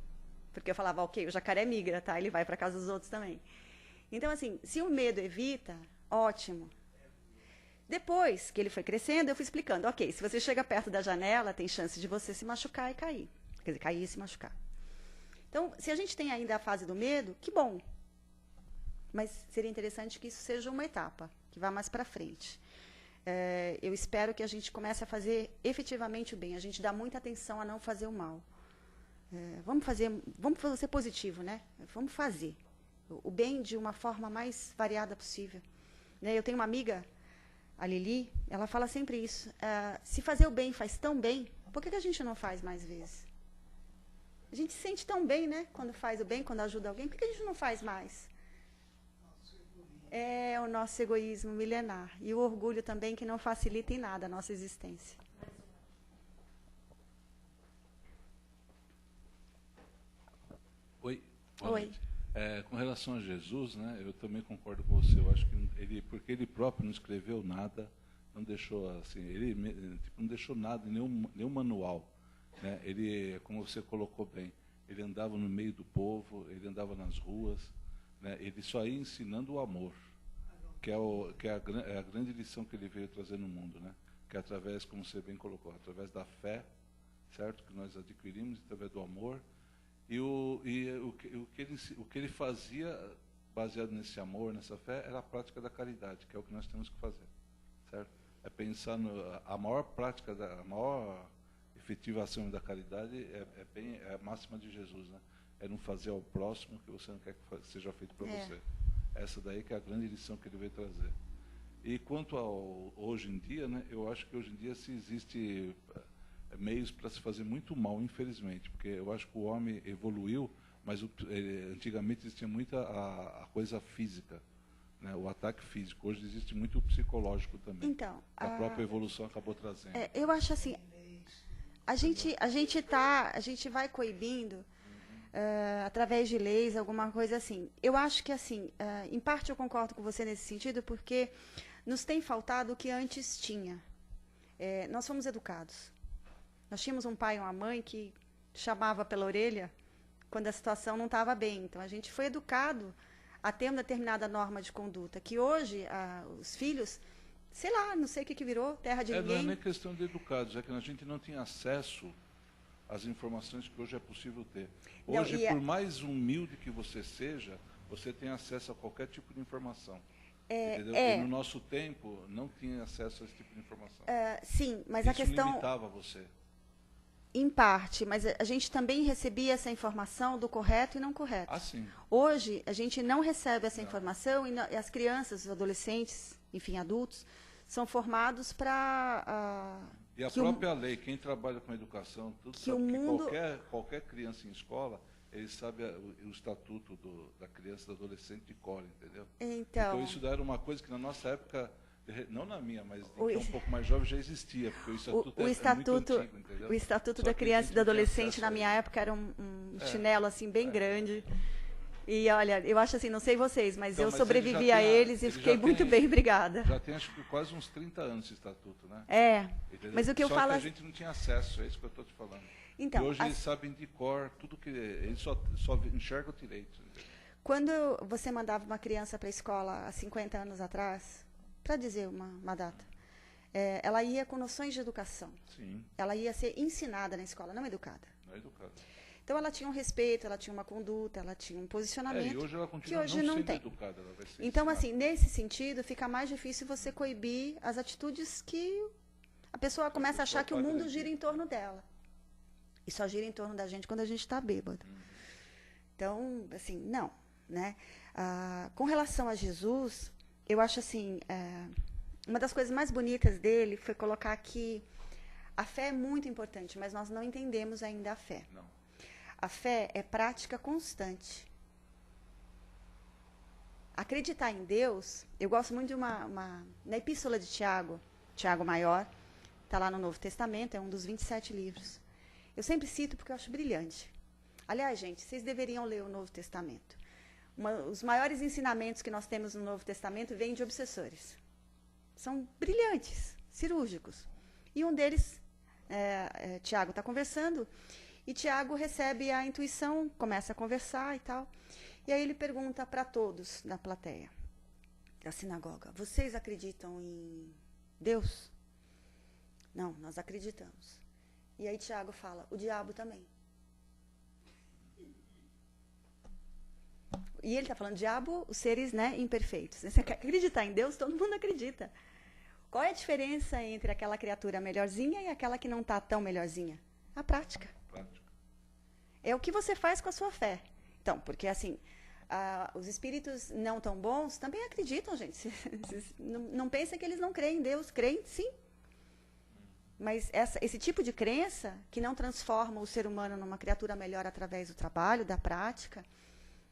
Porque eu falava, ok, o jacaré migra, tá? Ele vai para a casa dos outros também. Então, assim, se o medo evita, ótimo. Depois que ele foi crescendo, eu fui explicando, ok, se você chega perto da janela, tem chance de você se machucar e cair. Quer dizer, cair e se machucar. Então, se a gente tem ainda a fase do medo, que bom. Mas seria interessante que isso seja uma etapa, que vá mais para frente. Eu espero que a gente comece a fazer efetivamente o bem. A gente dá muita atenção a não fazer o mal. vamos ser positivo, né? Vamos fazer o bem de uma forma mais variada possível. Né? Eu tenho uma amiga, a Lili, ela fala sempre isso. Se fazer o bem faz tão bem, por que a gente não faz mais vezes? A gente se sente tão bem, né? Quando faz o bem, quando ajuda alguém, por que a gente não faz mais? É o nosso egoísmo milenar. E o orgulho também, que não facilita em nada a nossa existência.
Oi.
Oi.
Com relação a Jesus, né, eu também concordo com você. Eu acho que porque ele próprio não escreveu nada, não deixou assim, não deixou nada, nenhum manual. Né? Ele, como você colocou bem, ele andava no meio do povo, ele andava nas ruas, né? Ele só ia ensinando o amor, que é a grande lição que ele veio trazer no mundo, né? Que é através, como você bem colocou, através da fé, certo, que nós adquirimos, através do amor, e o que ele fazia baseado nesse amor, nessa fé, era a prática da caridade, que é o que nós temos que fazer, certo? É pensar a maior prática, a maior efetivação da caridade é a máxima de Jesus, né? É não fazer ao próximo que você não quer que seja feito para você. Essa daí que é a grande lição que ele veio trazer. E quanto ao hoje em dia, né? Eu acho que hoje em dia se existe meios para se fazer muito mal, infelizmente, porque eu acho que o homem evoluiu, mas antigamente existia muita a coisa física, né? O ataque físico. Hoje existe muito o psicológico também.
Então,
a própria evolução acabou trazendo.
Eu acho assim, a gente vai coibindo através de leis, alguma coisa assim. Eu acho que assim, em parte eu concordo com você nesse sentido, porque nos tem faltado o que antes tinha. Nós fomos educados. Nós tínhamos um pai e uma mãe que chamava pela orelha quando a situação não estava bem. Então, a gente foi educado a ter uma determinada norma de conduta, que hoje os filhos, sei lá, não sei o que virou, terra de ninguém.
Não é nem questão de educados, é que a gente não tinha acesso às informações que hoje é possível ter. Hoje, por mais humilde que você seja, você tem acesso a qualquer tipo de informação. Entendeu? E no nosso tempo, não tinha acesso a esse tipo de informação.
Sim, mas
isso
a questão...
limitava você.
Em parte, mas a gente também recebia essa informação do correto e não correto.
Ah, sim.
Hoje, a gente não recebe essa informação e as crianças, os adolescentes, enfim, adultos, são formados para...
E a própria lei, quem trabalha com educação, tudo sabe que qualquer criança em escola, ele sabe o estatuto da criança e do adolescente de cor, entendeu? Então, isso daí era uma coisa que na nossa época... Não na minha, mas que é um pouco mais jovem, já existia, porque o estatuto é muito antigo, entendeu?
O Estatuto da Criança e do Adolescente, na minha época, era um chinelo assim, bem grande. E, olha, eu acho assim, não sei vocês, mas eu sobrevivi a eles e fiquei muito bem, obrigada.
Já tem, acho que, quase uns 30 anos esse estatuto, né?
Entendeu? Mas o que eu falo...
Só que a gente não tinha acesso, é isso que eu estou te falando.
Então,
e hoje eles sabem de cor, tudo que... Eles só enxergam o direito. Entendeu?
Quando você mandava uma criança para a escola há 50 anos atrás... Para dizer uma data, ela ia com noções de educação.
Sim.
Ela ia ser ensinada na escola, não educada.
Não educada.
Então, ela tinha um respeito, ela tinha uma conduta, ela tinha um posicionamento
e hoje ela continua
que hoje não tem.
Educada, ela vai ser
então,
ensinada.
assim, nesse sentido, fica mais difícil você coibir as atitudes que a pessoa começa a achar que o mundo gira em torno dela. E só gira em torno da gente quando a gente está bêbado. Então, assim, não. Né? Com relação a Jesus... Eu acho assim, uma das coisas mais bonitas dele foi colocar que a fé é muito importante, mas nós não entendemos ainda a fé.
Não.
A fé é prática constante. Acreditar em Deus, eu gosto muito de na Epístola de Tiago, Tiago Maior, está lá no Novo Testamento, é um dos 27 livros. Eu sempre cito porque eu acho brilhante. Aliás, gente, vocês deveriam ler o Novo Testamento. Os maiores ensinamentos que nós temos no Novo Testamento vêm de obsessores. São brilhantes, cirúrgicos. E um deles, Tiago está conversando, e Tiago recebe a intuição, começa a conversar e tal. E aí ele pergunta para todos na plateia, da sinagoga, vocês acreditam em Deus? Não, nós acreditamos. E aí Tiago fala, o diabo também. E ele está falando, diabo, os seres, né, imperfeitos. Você quer acreditar em Deus? Todo mundo acredita. Qual é a diferença entre aquela criatura melhorzinha e aquela que não está tão melhorzinha? A prática. É o que você faz com a sua fé. Então, porque assim, os espíritos não tão bons também acreditam, gente. Não pensem que eles não creem em Deus. Creem, sim. Mas esse tipo de crença, que não transforma o ser humano numa criatura melhor através do trabalho, da prática,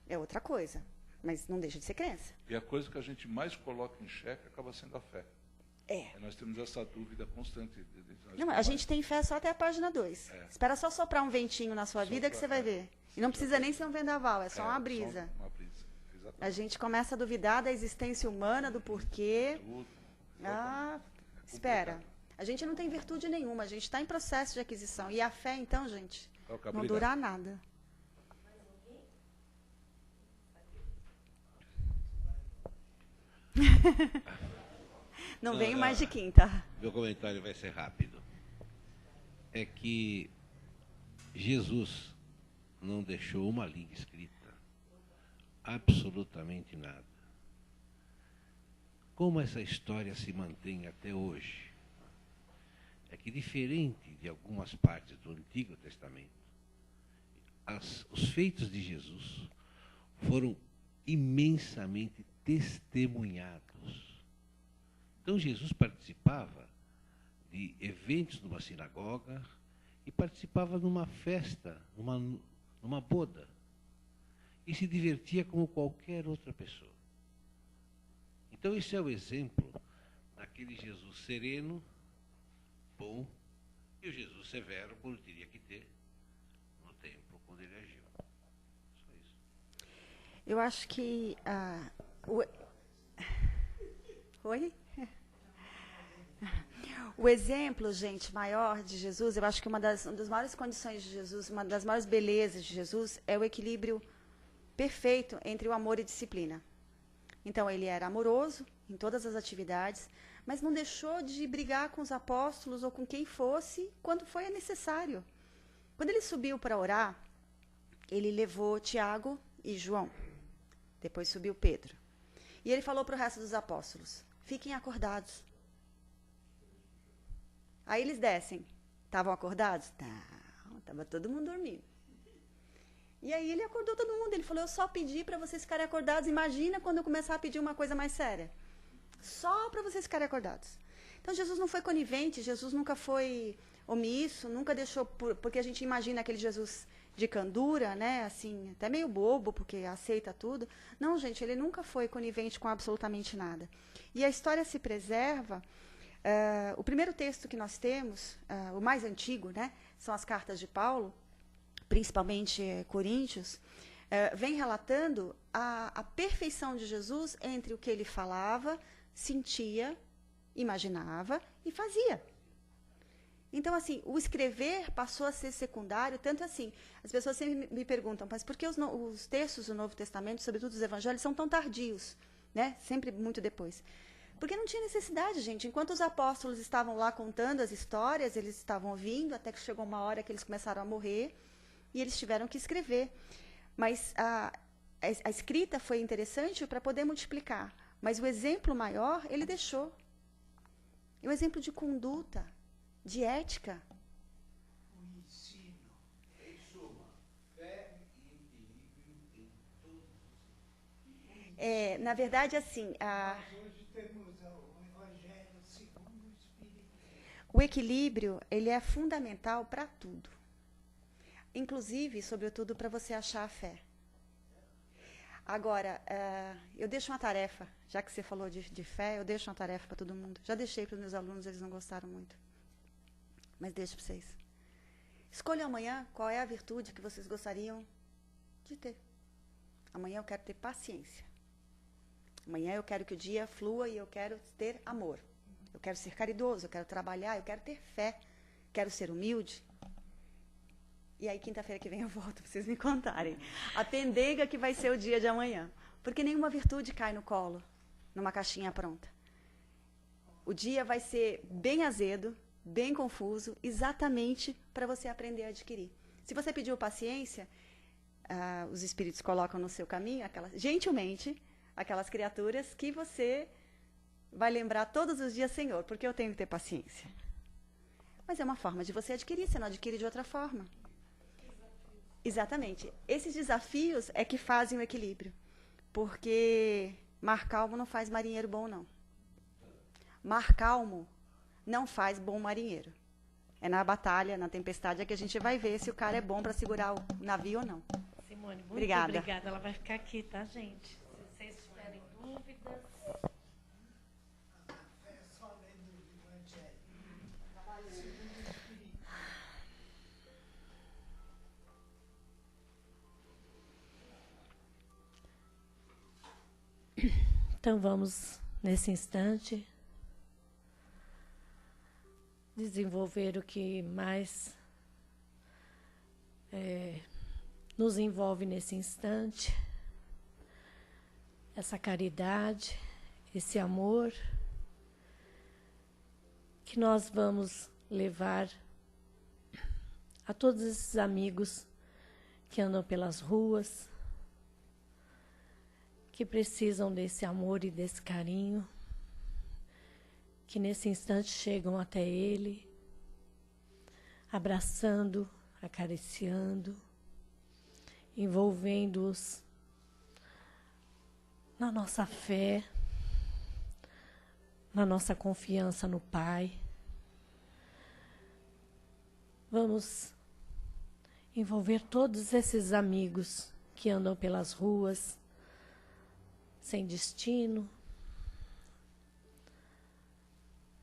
é outra coisa. Mas não deixa de ser crença.
E a coisa que a gente mais coloca em xeque acaba sendo a fé. Nós temos essa dúvida constante.
Não, a gente tem fé só até a página 2. Espera só soprar um ventinho na sua vida que você vai ver. E não precisa nem ser um vendaval, é só uma brisa.
Só uma brisa, exatamente.
A gente começa a duvidar da existência humana, do porquê. Espera. A gente não tem virtude nenhuma, a gente está em processo de aquisição. E a fé, então, gente, não dura nada. Não venho mais de quinta.
Meu comentário vai ser rápido. É que Jesus não deixou uma linha escrita. Absolutamente nada. Como essa história se mantém até hoje? É que, diferente de algumas partes do Antigo Testamento, os feitos de Jesus foram imensamente testemunhados. Então, Jesus participava de eventos numa sinagoga e participava numa festa, numa boda, e se divertia como qualquer outra pessoa. Então, esse é o exemplo daquele Jesus sereno, bom, e o Jesus severo, como teria que ter no templo, quando ele agiu. Só isso.
Eu acho que... Oi? O exemplo, gente, maior de Jesus, eu acho que uma das maiores condições de Jesus, uma das maiores belezas de Jesus é o equilíbrio perfeito entre o amor e disciplina. Então, ele era amoroso em todas as atividades, mas não deixou de brigar com os apóstolos ou com quem fosse quando foi necessário. Quando ele subiu para orar, ele levou Tiago e João. Depois subiu Pedro. E ele falou para o resto dos apóstolos, fiquem acordados. Aí eles descem. Estavam acordados? Não, estava todo mundo dormindo. E aí ele acordou todo mundo. Ele falou, eu só pedi para vocês ficarem acordados. Imagina quando eu começar a pedir uma coisa mais séria. Só para vocês ficarem acordados. Então, Jesus não foi conivente, Jesus nunca foi omisso, nunca deixou... Porque a gente imagina aquele Jesus de candura, né? Assim, até meio bobo, porque aceita tudo. Não, gente, ele nunca foi conivente com absolutamente nada. E a história se preserva... o primeiro texto que nós temos, o mais antigo, né? São as cartas de Paulo, principalmente Coríntios, vem relatando a perfeição de Jesus entre o que ele falava, sentia, imaginava e fazia. Então, assim, o escrever passou a ser secundário, tanto assim, as pessoas sempre me perguntam, mas por que os textos do Novo Testamento, sobretudo os evangelhos, são tão tardios, né? Sempre muito depois. Porque não tinha necessidade, gente. Enquanto os apóstolos estavam lá contando as histórias, eles estavam ouvindo, até que chegou uma hora que eles começaram a morrer, e eles tiveram que escrever. Mas a escrita foi interessante para poder multiplicar. Mas o exemplo maior, ele deixou. O exemplo de conduta, de ética.
O ensino.
Em suma, fé e equilíbrio em todos.
Na verdade, assim...
Hoje temos o Evangelho segundo o Espírito.
O equilíbrio, ele é fundamental para tudo. Inclusive, sobretudo, para você achar a fé. Agora, eu deixo uma tarefa, já que você falou de fé, eu deixo uma tarefa para todo mundo. Já deixei para os meus alunos, eles não gostaram muito. Mas deixo para vocês. Escolham amanhã qual é a virtude que vocês gostariam de ter. Amanhã eu quero ter paciência. Amanhã eu quero que o dia flua e eu quero ter amor. Eu quero ser caridoso, eu quero trabalhar, eu quero ter fé. Quero ser humilde. E aí, quinta-feira que vem eu volto para vocês me contarem. A pendenga que vai ser o dia de amanhã. Porque nenhuma virtude cai no colo, numa caixinha pronta. O dia vai ser bem azedo, bem confuso, exatamente para você aprender a adquirir. Se você pediu paciência, os espíritos colocam no seu caminho, gentilmente, aquelas criaturas que você vai lembrar todos os dias, Senhor, porque eu tenho que ter paciência. Mas é uma forma de você adquirir, você não adquire de outra forma. Exatamente. Esses desafios é que fazem o equilíbrio. Porque mar calmo não faz marinheiro bom, não. Mar calmo não faz bom marinheiro. É na batalha, na tempestade, é que a gente vai ver se o cara é bom para segurar o navio ou não.
Simone, muito
Obrigada.
obrigada. Ela vai ficar aqui, tá, gente? Se vocês tiverem dúvidas.
É só lendo o Evangelho.
Então vamos, nesse instante, desenvolver o que mais nos envolve nesse instante, essa caridade, esse amor, que nós vamos levar a todos esses amigos que andam pelas ruas, que precisam desse amor e desse carinho, que nesse instante chegam até Ele, abraçando, acariciando, envolvendo-os na nossa fé, na nossa confiança no Pai. Vamos envolver todos esses amigos que andam pelas ruas, sem destino,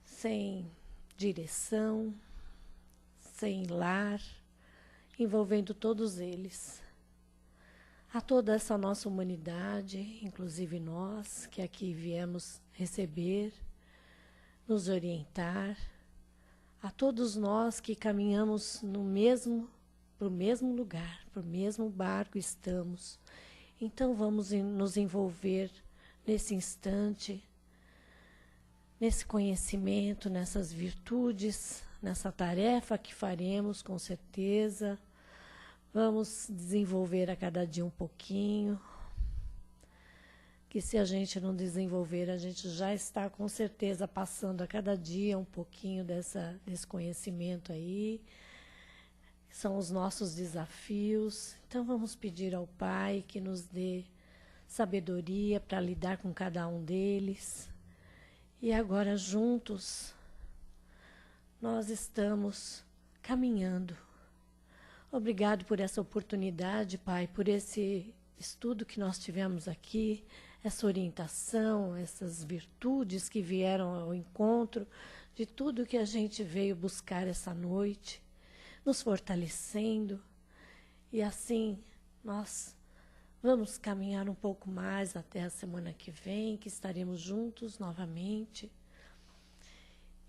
sem direção, sem lar, envolvendo todos eles. A toda essa nossa humanidade, inclusive nós, que aqui viemos receber, nos orientar, a todos nós que caminhamos para o mesmo lugar, para o mesmo barco estamos. Então vamos nos envolver nesse instante, nesse conhecimento, nessas virtudes, nessa tarefa que faremos com certeza. Vamos desenvolver a cada dia um pouquinho, que se a gente não desenvolver, a gente já está com certeza passando a cada dia um pouquinho desse conhecimento aí. São os nossos desafios. Então vamos pedir ao Pai que nos dê sabedoria para lidar com cada um deles. E agora juntos nós estamos caminhando. Obrigado por essa oportunidade, Pai, por esse estudo que nós tivemos aqui, essa orientação, essas virtudes que vieram ao encontro de tudo que a gente veio buscar essa noite, nos fortalecendo, e assim nós vamos caminhar um pouco mais até a semana que vem, que estaremos juntos novamente.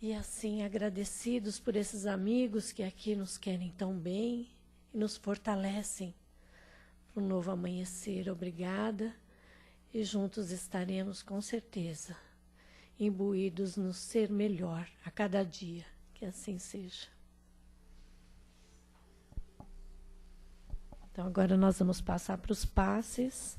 E assim agradecidos por esses amigos que aqui nos querem tão bem e nos fortalecem para um novo amanhecer. Obrigada, e juntos estaremos com certeza imbuídos no ser melhor a cada dia. Que assim seja. Então, agora nós vamos passar para os passes.